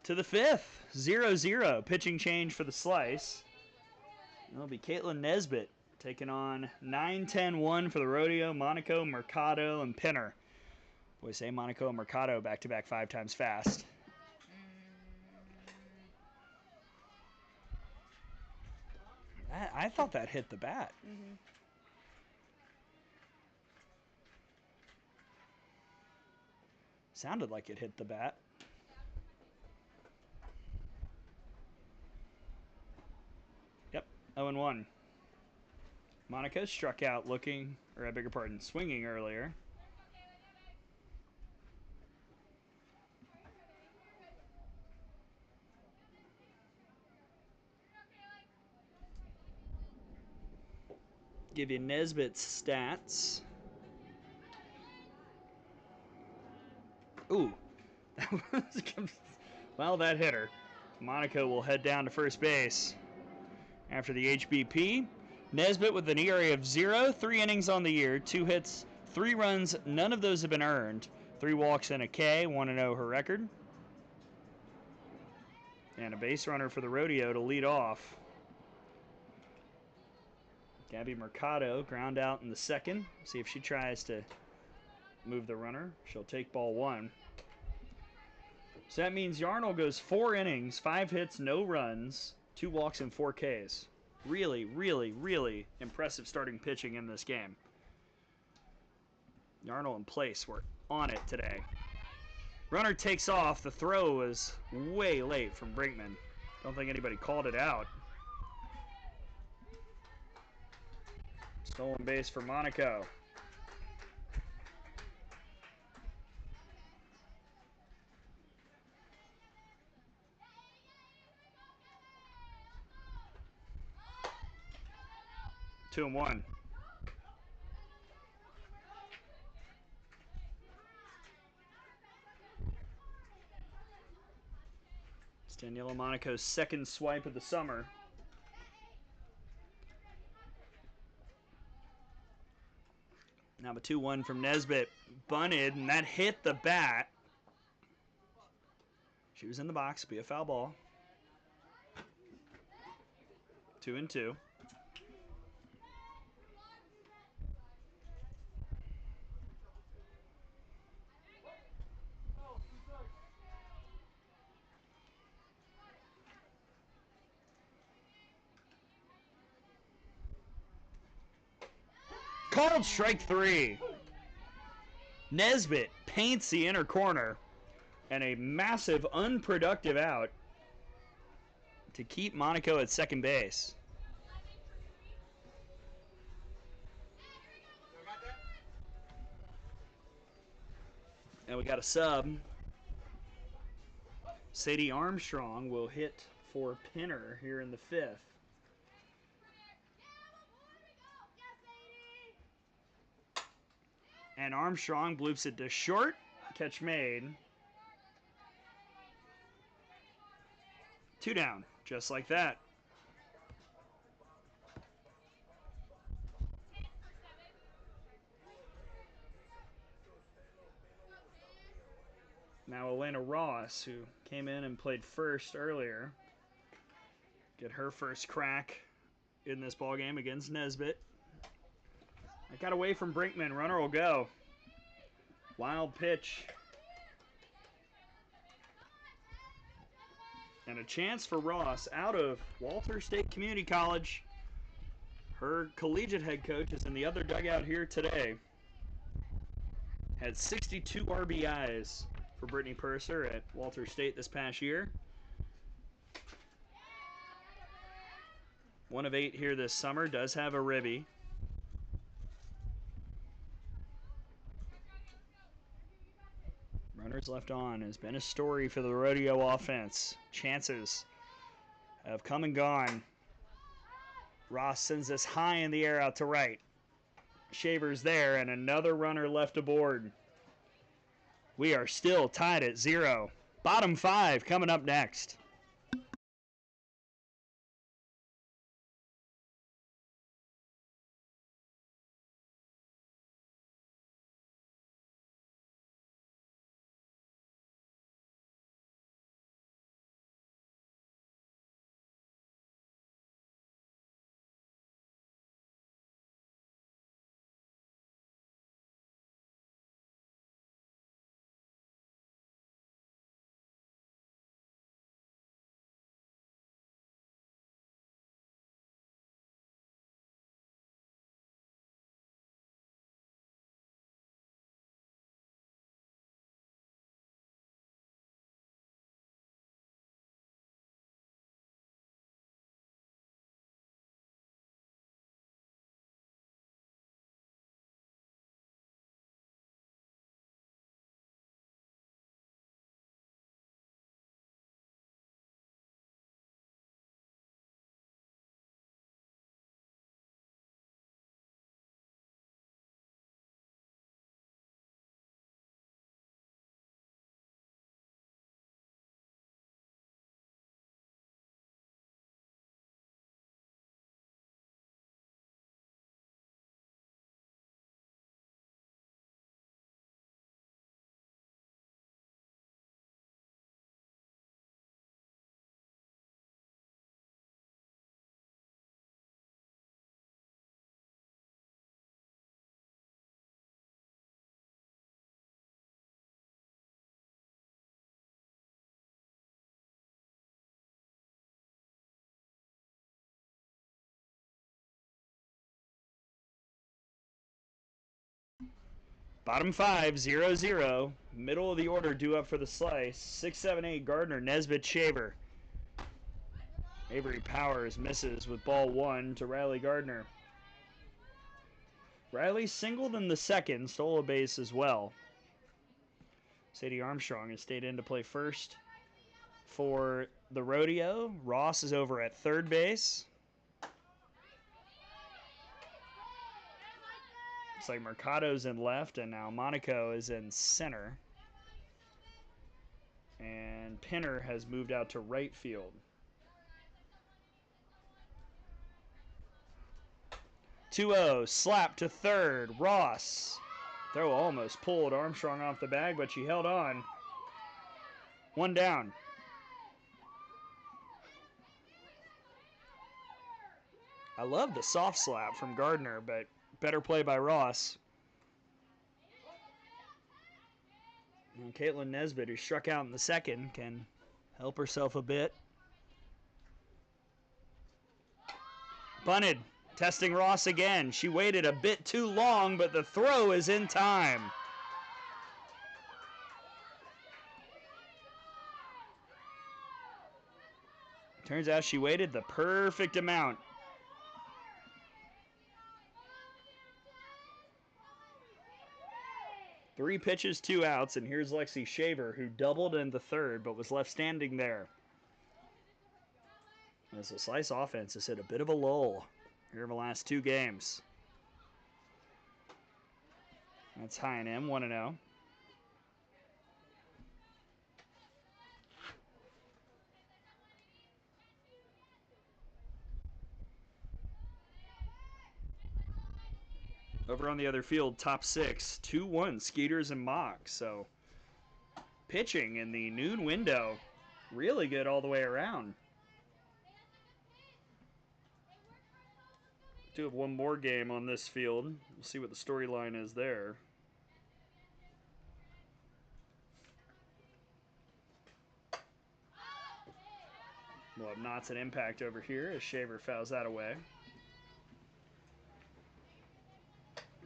To the 5th, 0-0. Pitching change for the Slice. It'll be Caitlin Nesbitt taking on 9-10-1 for the Rodeo, Monaco, Mercado, and Pinner. Boy, say Monaco and Mercado back-to-back 5 times fast. I thought that hit the bat. Mm-hmm. Sounded like it hit the bat. Yep, 0-1. Monaco struck out looking, or I beg your pardon, swinging earlier. Give you Nesbitt's stats. Ooh. Well, that hit her. Monaco will head down to first base after the HBP. Nesbitt with an ERA of 0, 3 innings on the year, 2 hits, 3 runs, none of those have been earned. 3 walks and a K, 1-0 her record. And a base runner for the Rodeo to lead off. Gabby Mercado ground out in the 2nd. See if she tries to move the runner. She'll take ball 1. So that means Yarnell goes 4 innings, 5 hits, no runs, 2 walks, and 4 Ks. Really, really, really impressive starting pitching in this game. Yarnell and Place were on it today. Runner takes off. The throw was way late from Brinkman. Don't think anybody called it out. Stolen base for Monaco. Two and one. It's Daniela Monaco's 2nd swipe of the summer. Now the 2-1 from Nesbitt. Bunted, and that hit the bat. She was in the box, be a foul ball. 2-2. Called strike 3. Nesbitt paints the inner corner, and a massive unproductive out to keep Monaco at 2nd base. And we got a sub. Sadie Armstrong will hit for Pinner here in the 5th. And Armstrong bloops it to short. Catch made. 2 down, just like that. Now Elena Ross, who came in and played first earlier, get her first crack in this ballgame against Nesbitt. I got away from Brinkman. Runner will go. Wild pitch. And a chance for Ross out of Walter State Community College. Her collegiate head coach is in the other dugout here today. Had 62 RBIs for Brittany Purser at Walter State this past year. 1 of 8 here this summer. Does have a ribby. Runners left on has been a story for the Rodeo offense. Chances have come and gone. Ross sends this high in the air out to right. Shaver's there, and another runner left aboard. We are still tied at 0. Bottom 5 coming up next. Bottom 5, 0-0. Middle of the order due up for the slice. 6, 7, 8, Gardner, Nesbitt, Shaver. Avery Powers misses with ball 1 to Riley Gardner. Riley singled in the 2nd, stole a base as well. Sadie Armstrong has stayed in to play first for the Rodeo. Ross is over at 3rd base. Looks like Mercado's in left, and now Monaco is in center. And Pinner has moved out to right field. 2-0, slap to 3rd. Ross. Throw almost pulled Armstrong off the bag, but she held on. 1 down. I love the soft slap from Gardner, but better play by Ross. And Caitlin Nesbitt, who struck out in the 2nd, can help herself a bit. Bunted, testing Ross again. She waited a bit too long, but the throw is in time. Turns out she waited the perfect amount. 3 pitches, 2 outs, and here's Lexi Shaver, who doubled in the third but was left standing there. As the Slice offense has hit a bit of a lull here in the last 2 games. That's high and M, 1-0. Over on the other field, top 6, 2-1, Skeeters and Mock. So pitching in the noon window, really good all the way around. Do have one more game on this field. We'll see what the storyline is there. We'll have Knots and Impact over here as Shaver fouls that away.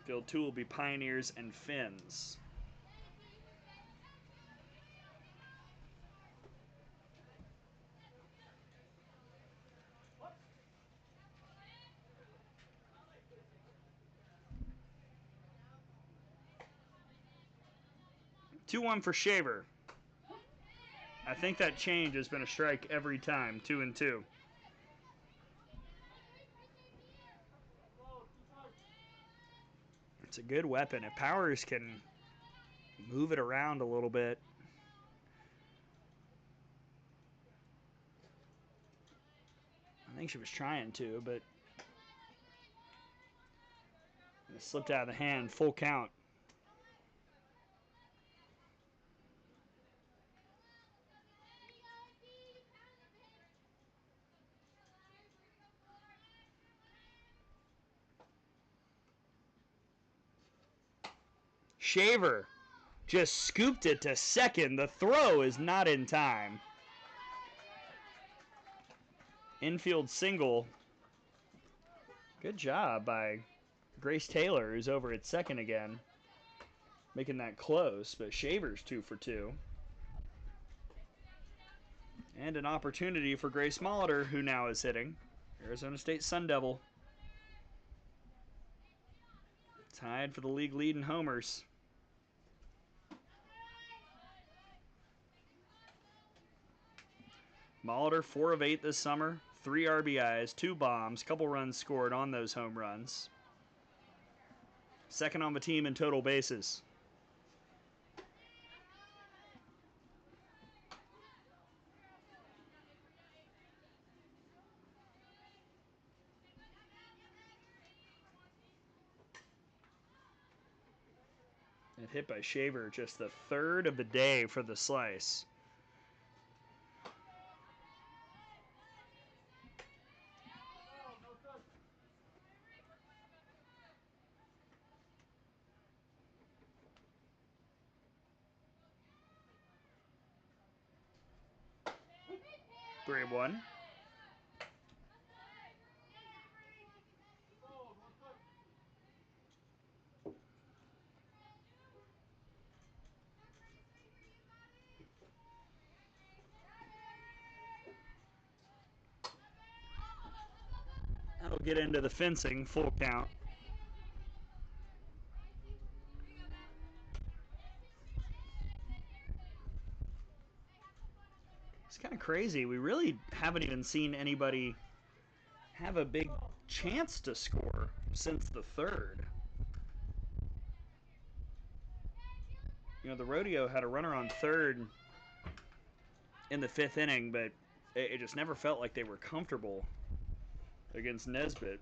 Field 2 will be Pioneers and Finns. Two 2-1 for Shaver. I think that change has been a strike every time, 2-2. It's a good weapon. If Powers can move it around a little bit. I think she was trying to, but it slipped out of the hand. Full count. Shaver just scooped it to second. The throw is not in time. Infield single. Good job by Grace Taylor, who's over at second again, making that close, but Shaver's 2 for 2. And an opportunity for Grace Molitor, who now is hitting. Arizona State Sun Devil. Tied for the league lead in homers. Molitor 4 of 8 this summer. 3 RBIs, 2 bombs, couple runs scored on those home runs. Second on the team in total bases. And hit by Shaver, just the third of the day for the Slice. Three and one. That'll get into the fencing, full count. It's kind of crazy. We really haven't even seen anybody have a big chance to score since the third. You know, the Rodeo had a runner on third in the 5th inning, but it just never felt like they were comfortable against Nesbitt.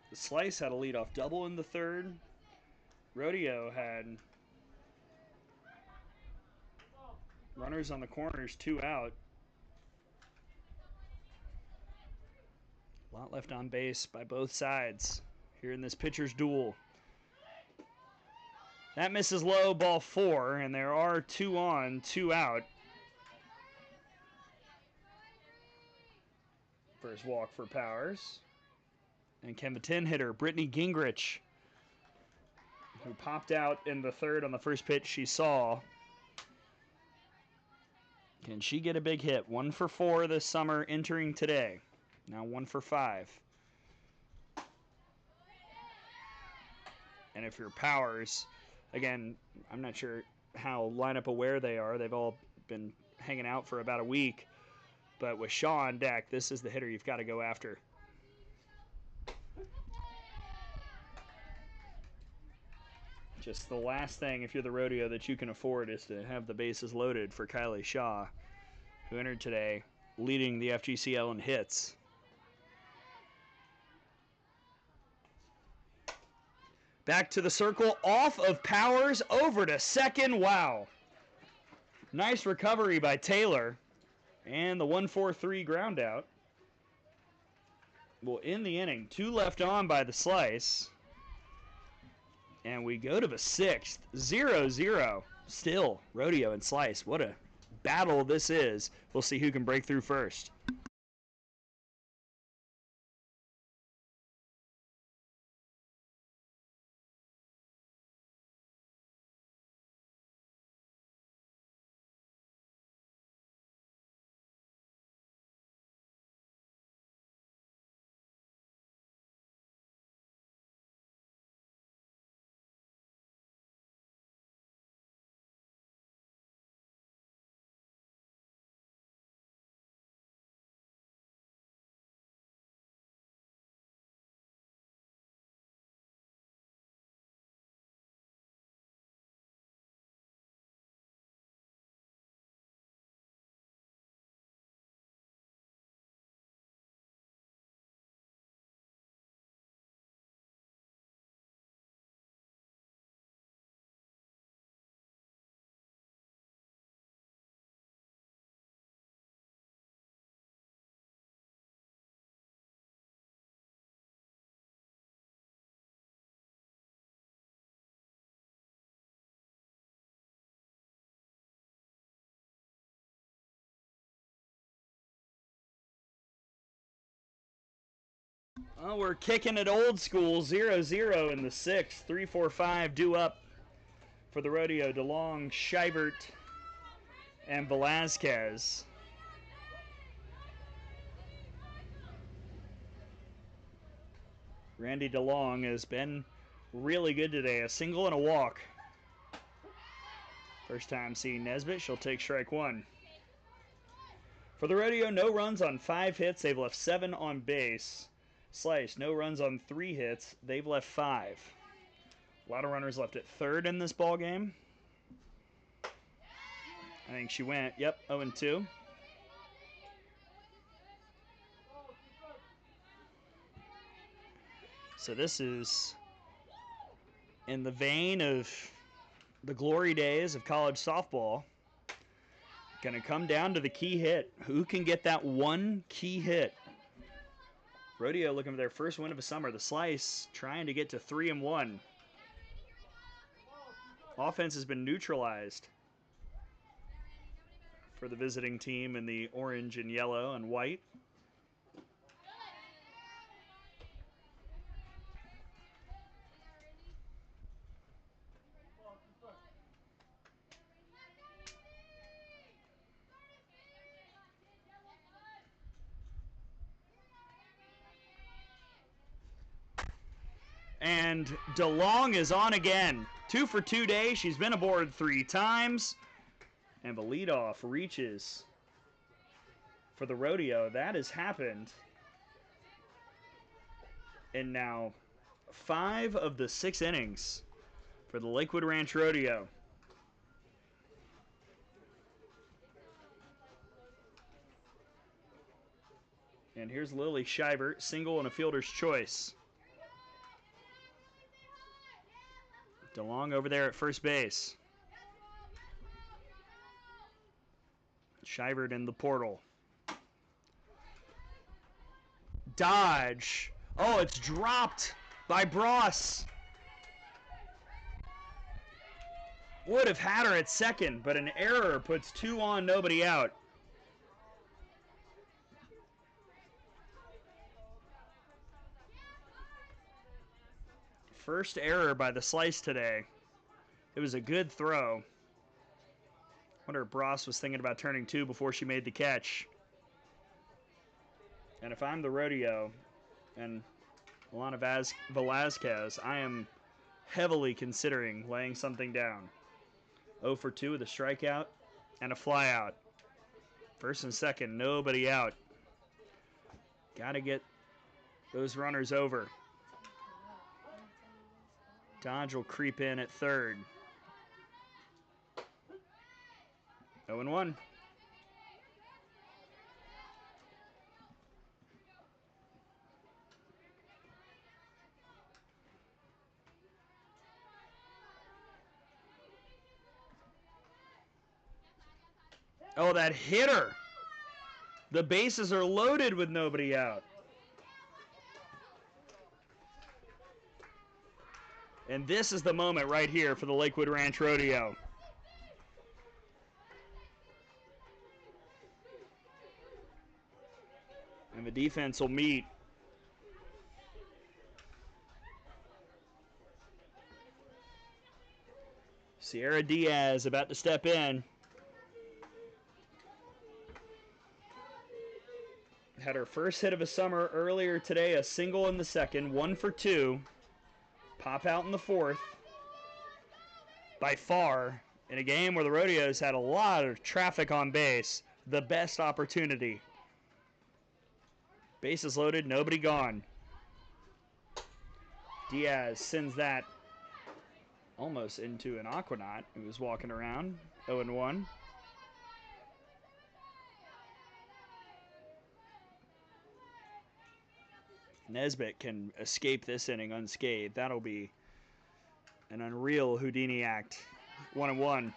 The Slice had a leadoff double in the third. Rodeo had runners on the corners, 2 out. A lot left on base by both sides here in this pitcher's duel. That misses low, ball 4, and there are 2 on, 2 out. First walk for Powers. And can the 10 hitter, Brittany Gingrich, who popped out in the third on the first pitch she saw. Can she get a big hit? 1 for 4 this summer, entering today. Now 1 for 5. And if you're Powers, again, I'm not sure how lineup aware they are. They've all been hanging out for about a week. But with Shaw on deck, this is the hitter you've got to go after. Just the last thing, if you're the Rodeo, that you can afford is to have the bases loaded for Kylie Shaw, who entered today leading the FGCL in hits. Back to the circle, off of Powers, over to second. Wow. Nice recovery by Taylor. And the 1-4-3 ground out will end the inning. 2 left on by the Slice. And we go to the 6th, 0-0. Still, Rodeo and Slice. What a battle this is. We'll see who can break through first. Well, we're kicking it old school, 0-0 in the 6th. 3-4-5 due up for the Rodeo. DeLong, Scheibert, and Velazquez. Randy DeLong has been really good today. A single and a walk. First time seeing Nesbitt. She'll take strike 1. For the Rodeo, no runs on 5 hits. They've left 7 on base. Slice, no runs on 3 hits. They've left 5. A lot of runners left at third in this ball game. I think she went, yep, 0-2. So this is in the vein of the glory days of college softball. Going to come down to the key hit. Who can get that one key hit? Rodeo looking for their first win of the summer. The Slice trying to get to 3-1. Offense has been neutralized for the visiting team in the orange and yellow and white. And DeLong is on again. 2 for 2 day. She's been aboard 3 times. And the leadoff reaches for the Rodeo. That has happened in now 5 of the 6 innings for the Lakewood Ranch Rodeo. And here's Lily Scheibert, single and a fielder's choice. DeLong over there at first base. Scheibert in the portal. Dodge. Oh, it's dropped by Bross. Would have had her at second, but an error puts 2 on, nobody out. First error by the Slice today. It was a good throw. Wonder if Bross was thinking about turning 2 before she made the catch. And if I'm the Rodeo and Alana Velazquez, I am heavily considering laying something down. 0 for 2 with a strikeout and a flyout. First and second, nobody out. Got to get those runners over. Dodge will creep in at third. 0-1. Oh, that hitter. The bases are loaded with nobody out. And this is the moment right here for the Lakewood Ranch Rodeo. And the defense will meet. Sierra Diaz about to step in. Had her first hit of the summer earlier today, a single in the second, 1 for 2. Pop out in the fourth. By far, in a game where the Rodeos had a lot of traffic on base, the best opportunity. Bases loaded, nobody gone. Diaz sends that almost into an Aquanaut who was walking around. 0-1. Nesbitt can escape this inning unscathed. That'll be an unreal Houdini act. 1-1.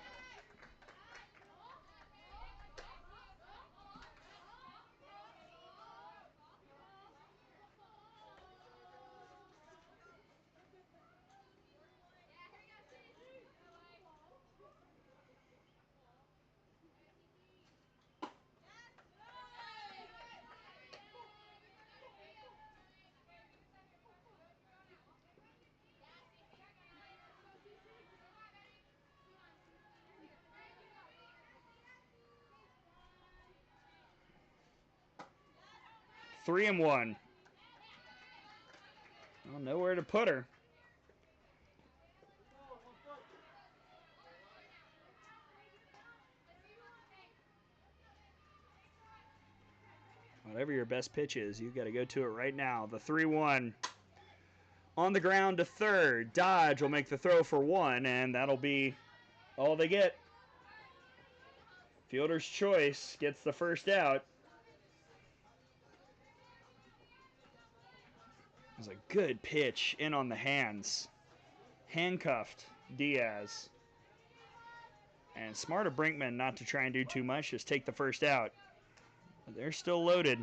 Three and one. Well, nowhere to put her. Whatever your best pitch is, you got to go to it right now. The 3-1 on the ground to third. Dodge will make the throw for 1, and that'll be all they get. Fielder's choice gets the first out. It was a good pitch in on the hands. Handcuffed Diaz. And smart of Brinkman not to try and do too much, just take the first out. But they're still loaded.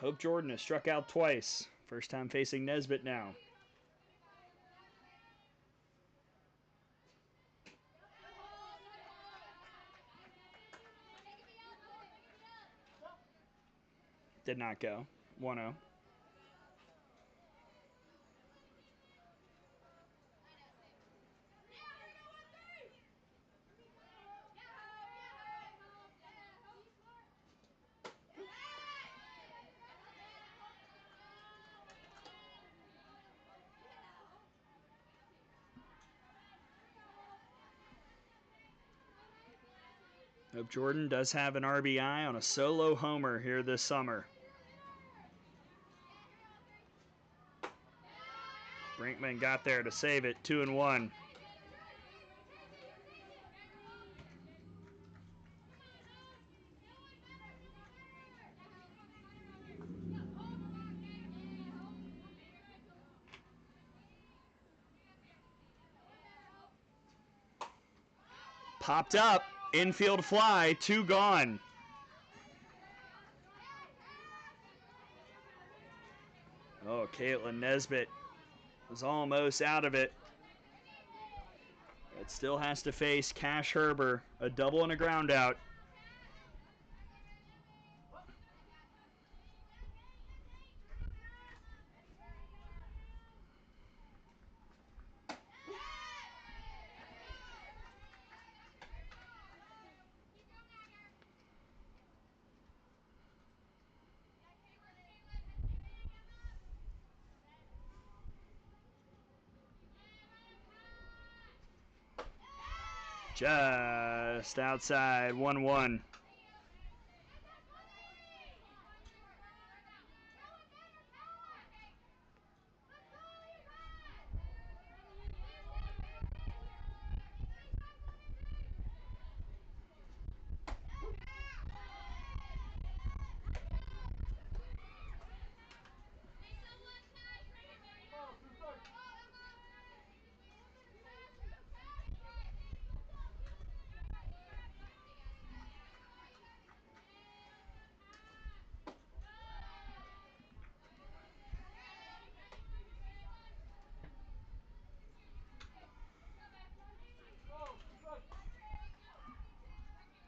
Hope Jordan has struck out twice. First time facing Nesbitt now. Did not go. 1-0. Hope Jordan does have an RBI on a solo homer here this summer. Brinkman got there to save it. 2-1. Popped up. Infield fly. 2 gone. Oh, Caitlin Nesbitt was almost out of it. It still has to face Cash Herber, a double and a ground out. Just outside, 1-1.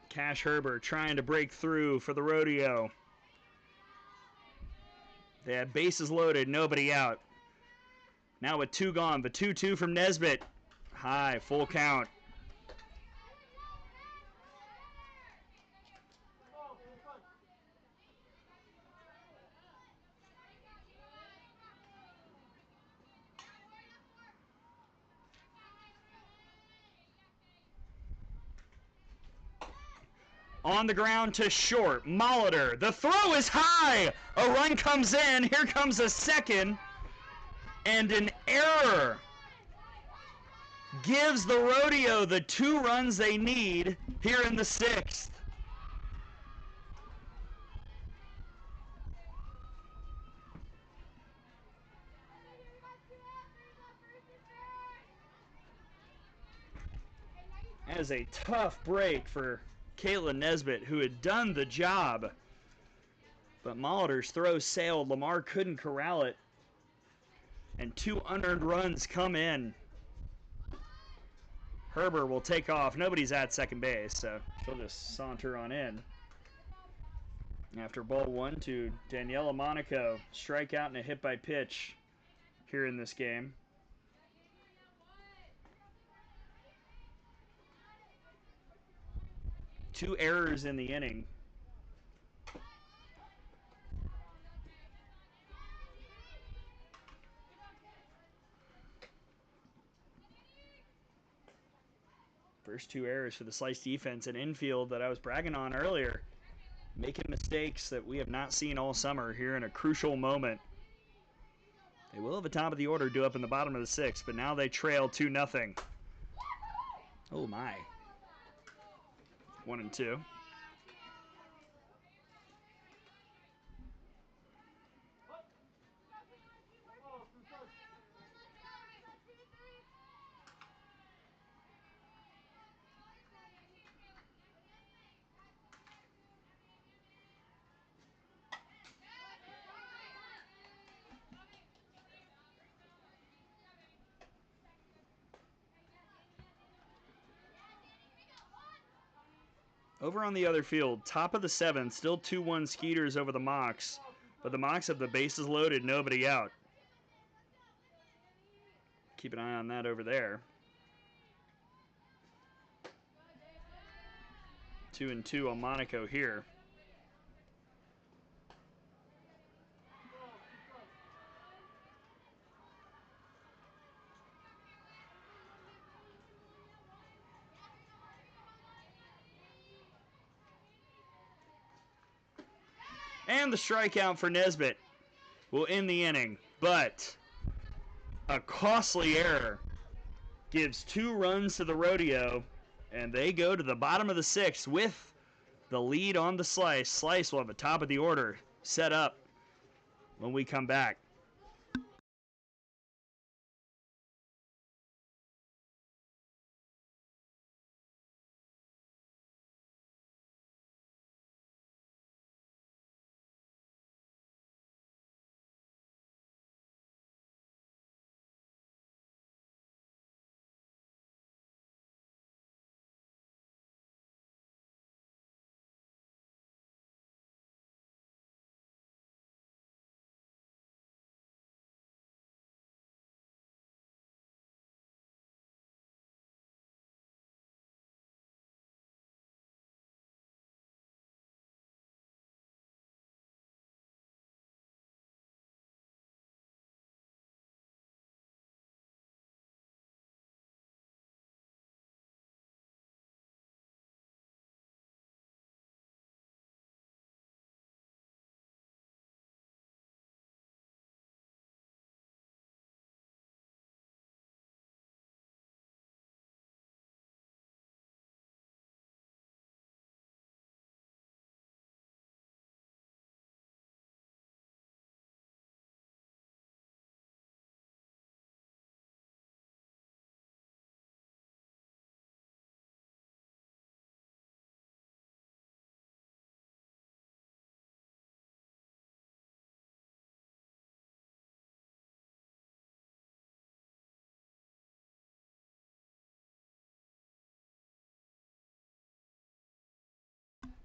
Cash Herbert trying to break through for the Rodeo. They had bases loaded, nobody out. Now with 2 gone, the 2-2 from Nesbitt. High, full count. On the ground to short, Molitor. The throw is high. A run comes in. Here comes a second. And an error gives the Rodeo the 2 runs they need here in the 6th. That is a tough break for Caitlin Nesbitt, who had done the job. But Molitor's throw sailed. Lamar couldn't corral it. And 2 unearned runs come in. Herbert will take off. Nobody's at second base, so she'll just saunter on in. After ball 1 to Daniela Monaco. Strikeout and a hit by pitch here in this game. Two errors in the inning. First 2 errors for the Slice defense and infield that I was bragging on earlier. Making mistakes that we have not seen all summer here in a crucial moment. They will have a top of the order due up in the bottom of the 6th, but now they trail 2-0. Oh my. 1-2. Over on the other field, top of the 7th, still 2-1 Skeeters over the Mocs. But the Mocs have the bases loaded, nobody out. Keep an eye on that over there. 2-2 on Monaco here. And the strikeout for Nesbitt will end the inning. But a costly error gives 2 runs to the Rodeo, and they go to the bottom of the 6th with the lead on the Slice. Slice will have a top of the order set up when we come back.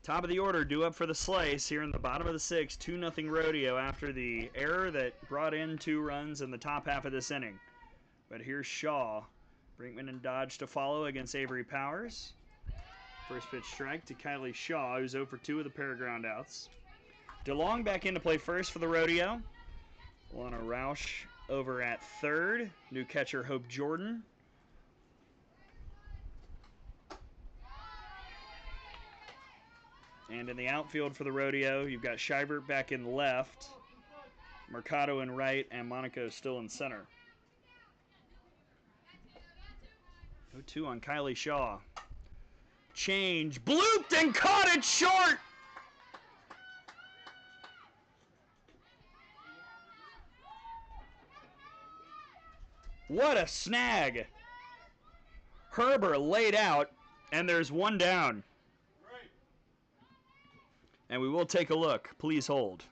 Top of the order, due up for the slice here in the bottom of the sixth. 2-0 Rodeo after the error that brought in 2 runs in the top half of this inning. But here's Shaw. Brinkman and Dodge to follow against Avery Powers. First pitch strike to Kylie Shaw, who's 0 for 2 with a pair of groundouts. DeLong back in to play first for the Rodeo. Lana Roush over at third. New catcher Hope Jordan. And in the outfield for the Rodeo, you've got Shivert back in left, Mercado in right, and Monaco still in center. 0-2 on Kylie Shaw. Change, blooped and caught it short! What a snag! Herber laid out, and there's 1 down. And we will take a look. Please hold.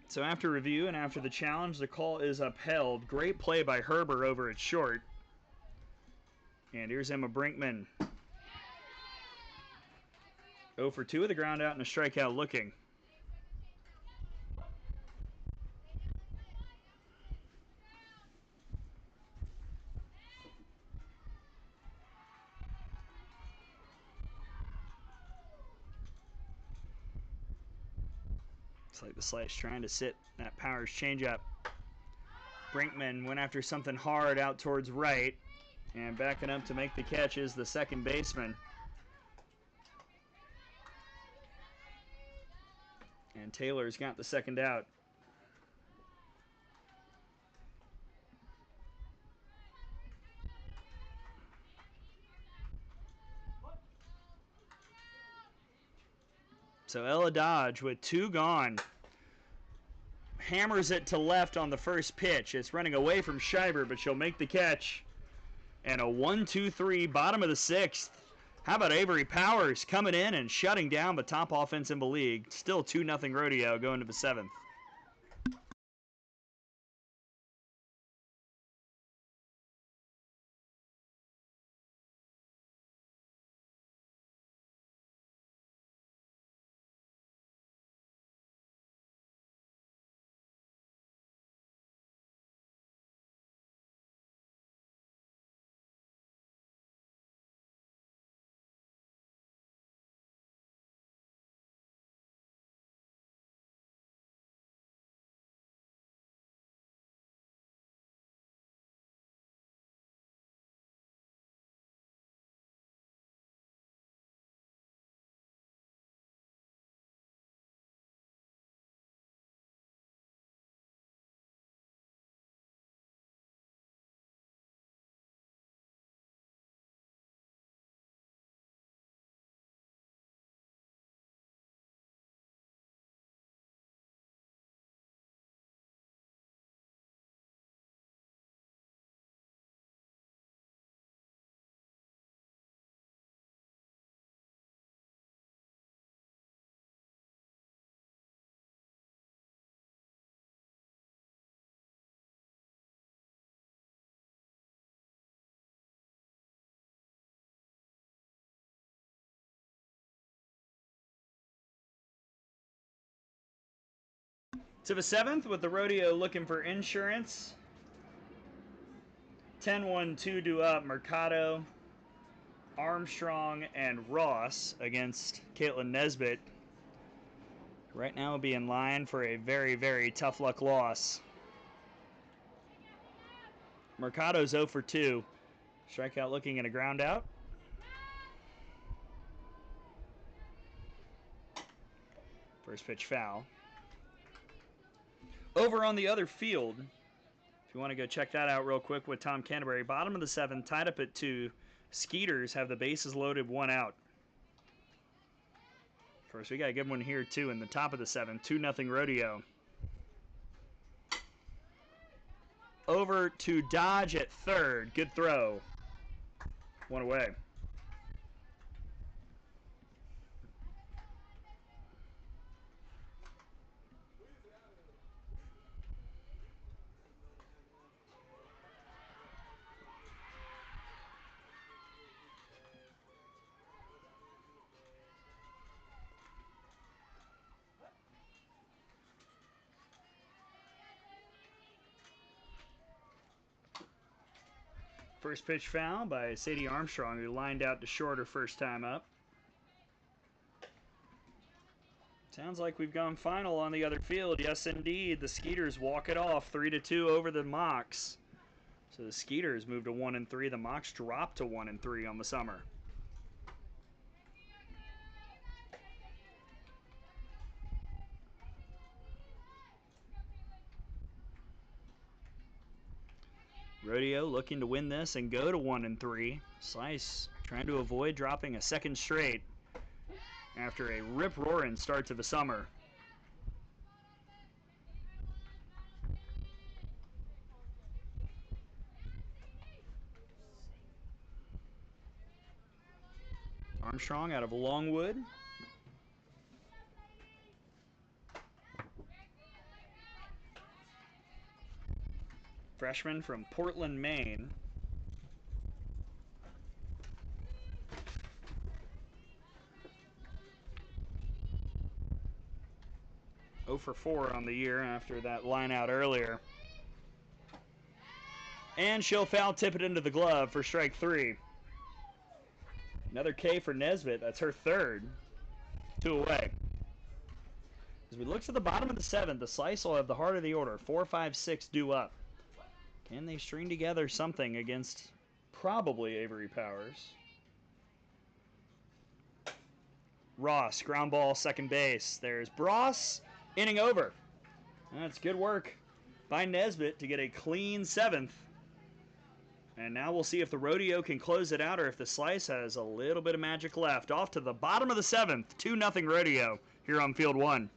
So after review and after the challenge, the call is upheld. Great play by Herber over at short. And here's Emma Brinkman. 0 for 2 with a ground out and a strikeout looking. It's like the slice trying to sit that Powers changeup. Brinkman went after something hard out towards right. And backing up to make the catch is the second baseman. And Taylor's got the second out. So Ella Dodge with 2 gone. Hammers it to left on the first pitch. It's running away from Shiver, but she'll make the catch. And a 1-2-3 bottom of the 6th. How about Avery Powers coming in and shutting down the top offense in the league? Still 2-0 Rodeo going to the 7th. To the 7th with the Rodeo looking for insurance. 10-1-2 due up. Mercado, Armstrong, and Ross against Caitlin Nesbitt. Right now will be in line for a very, very tough luck loss. Mercado's 0 for 2. Strikeout looking at a ground out. First pitch foul. Over on the other field, if you want to go check that out real quick with Tom Canterbury, bottom of the 7th, tied up at 2. Skeeters have the bases loaded, 1 out. First, we got a good one here, too, in the top of the 7th. 2-0 Rodeo. Over to Dodge at 3rd. Good throw. 1 away. First pitch foul by Sadie Armstrong, who lined out to short her first time up. Sounds like we've gone final on the other field. Yes, indeed. The Skeeters walk it off 3-2 over the Mocs. So the Skeeters moved to 1-3. The Mocs dropped to 1-3 on the summer. Rodeo looking to win this and go to 1-3. Slice trying to avoid dropping a second straight after a rip-roaring start to the summer. Armstrong out of Longwood. Freshman from Portland, Maine. Oh for 4 on the year after that line out earlier. And she'll foul tip it into the glove for strike 3. Another K for Nesbitt. That's her 3rd. 2 away. As we look to the bottom of the 7th, the Slice will have the heart of the order. 4, 5, 6 due up. Can they string together something against probably Avery Powers? Ross, ground ball, second base. There's Bross, inning over. That's good work by Nesbitt to get a clean 7th. And now we'll see if the Rodeo can close it out or if the Slice has a little bit of magic left. Off to the bottom of the 7th, 2-0 Rodeo here on Field 1.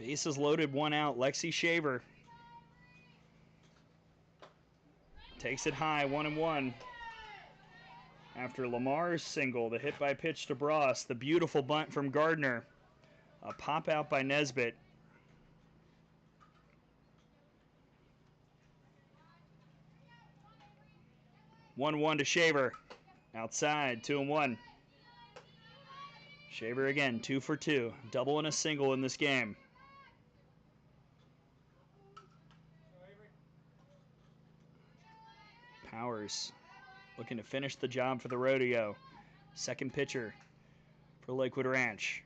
Bases loaded, 1 out. Lexi Shaver takes it high, 1-1. After Lamar's single, the hit by pitch to Bross, the beautiful bunt from Gardner, a pop out by Nesbitt. One to Shaver. Outside, 2-1. Shaver again, 2 for 2. Double and a single in this game. Powers looking to finish the job for the Rodeo. Second pitcher for Lakewood Ranch.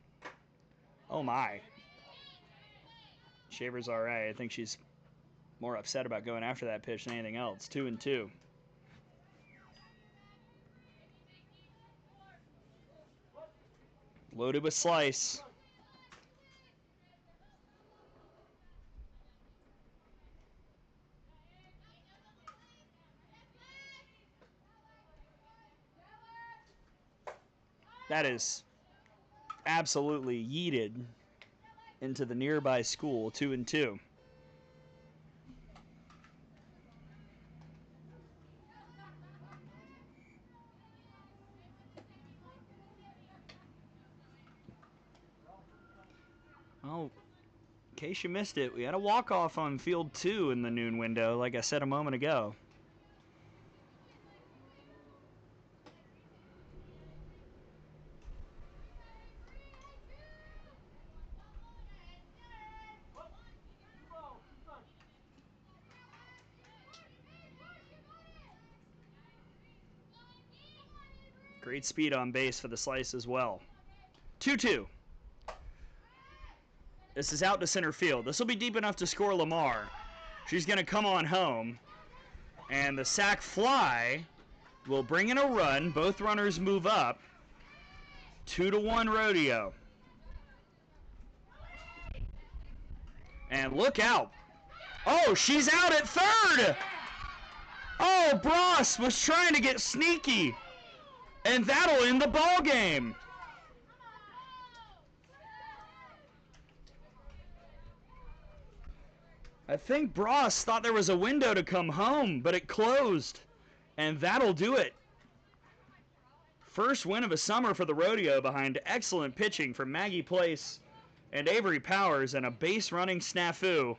Oh my. Shaver's all right. I think she's more upset about going after that pitch than anything else. 2-2. Loaded with slice. That is absolutely yeeted into the nearby school. 2-2. Oh, in case you missed it, we had a walk-off on field 2 in the noon window, like I said a moment ago. Great speed on base for the slice as well. 2-2. This is out to center field. This will be deep enough to score Lamar. She's going to come on home. And the sac fly will bring in a run. Both runners move up. 2-1 Rodeo. And look out. Oh, she's out at third. Oh, Bross was trying to get sneaky. And that'll end the ball game. I think Bross thought there was a window to come home, but it closed. And that'll do it. First win of the summer for the Rodeo behind excellent pitching from Maggie Place and Avery Powers and a base running snafu.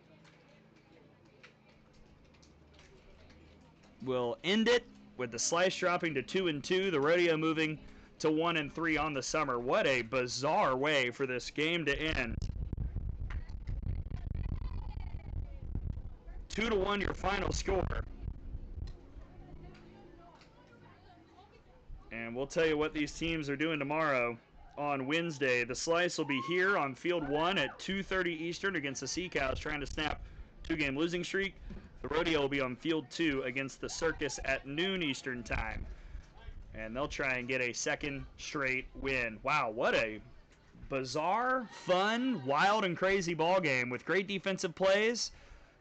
We'll end it with the slice dropping to 2-2, the Rodeo moving to 1-3 on the summer. What a bizarre way for this game to end. 2-1 your final score. And we'll tell you what these teams are doing tomorrow on Wednesday. The slice will be here on field 1 at 2:30 Eastern against the Sea Cows trying to snap 2-game losing streak. The Rodeo will be on field 2 against the Circus at noon Eastern time. And they'll try and get a second straight win. Wow, what a bizarre, fun, wild, and crazy ball game with great defensive plays,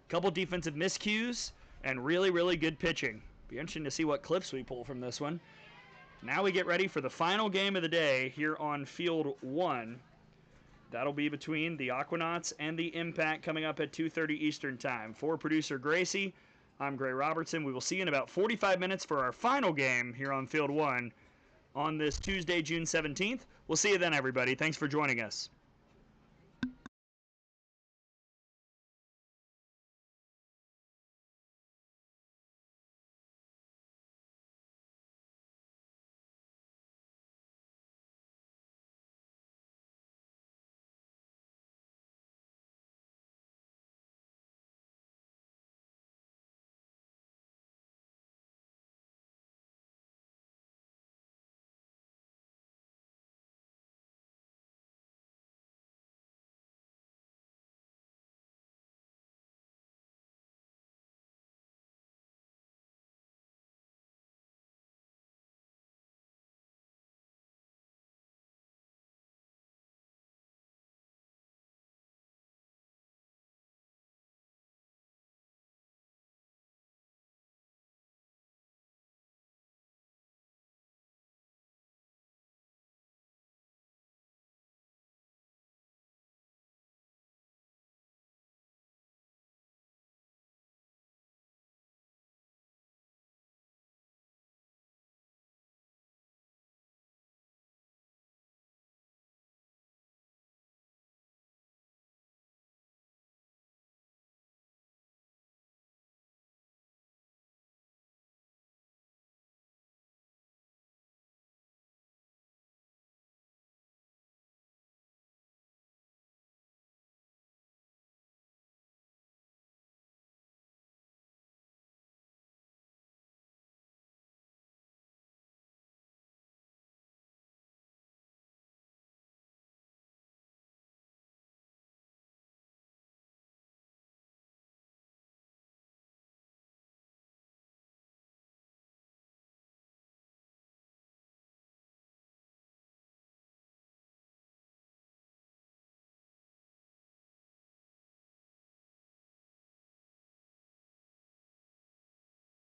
a couple defensive miscues, and really, really good pitching. Be interesting to see what clips we pull from this one. Now we get ready for the final game of the day here on field 1. That'll be between the Aquanauts and the Impact coming up at 2:30 Eastern time. For producer Gracie, I'm Gray Robertson. We will see you in about 45 minutes for our final game here on field 1 on this Tuesday, June 17th. We'll see you then, everybody. Thanks for joining us.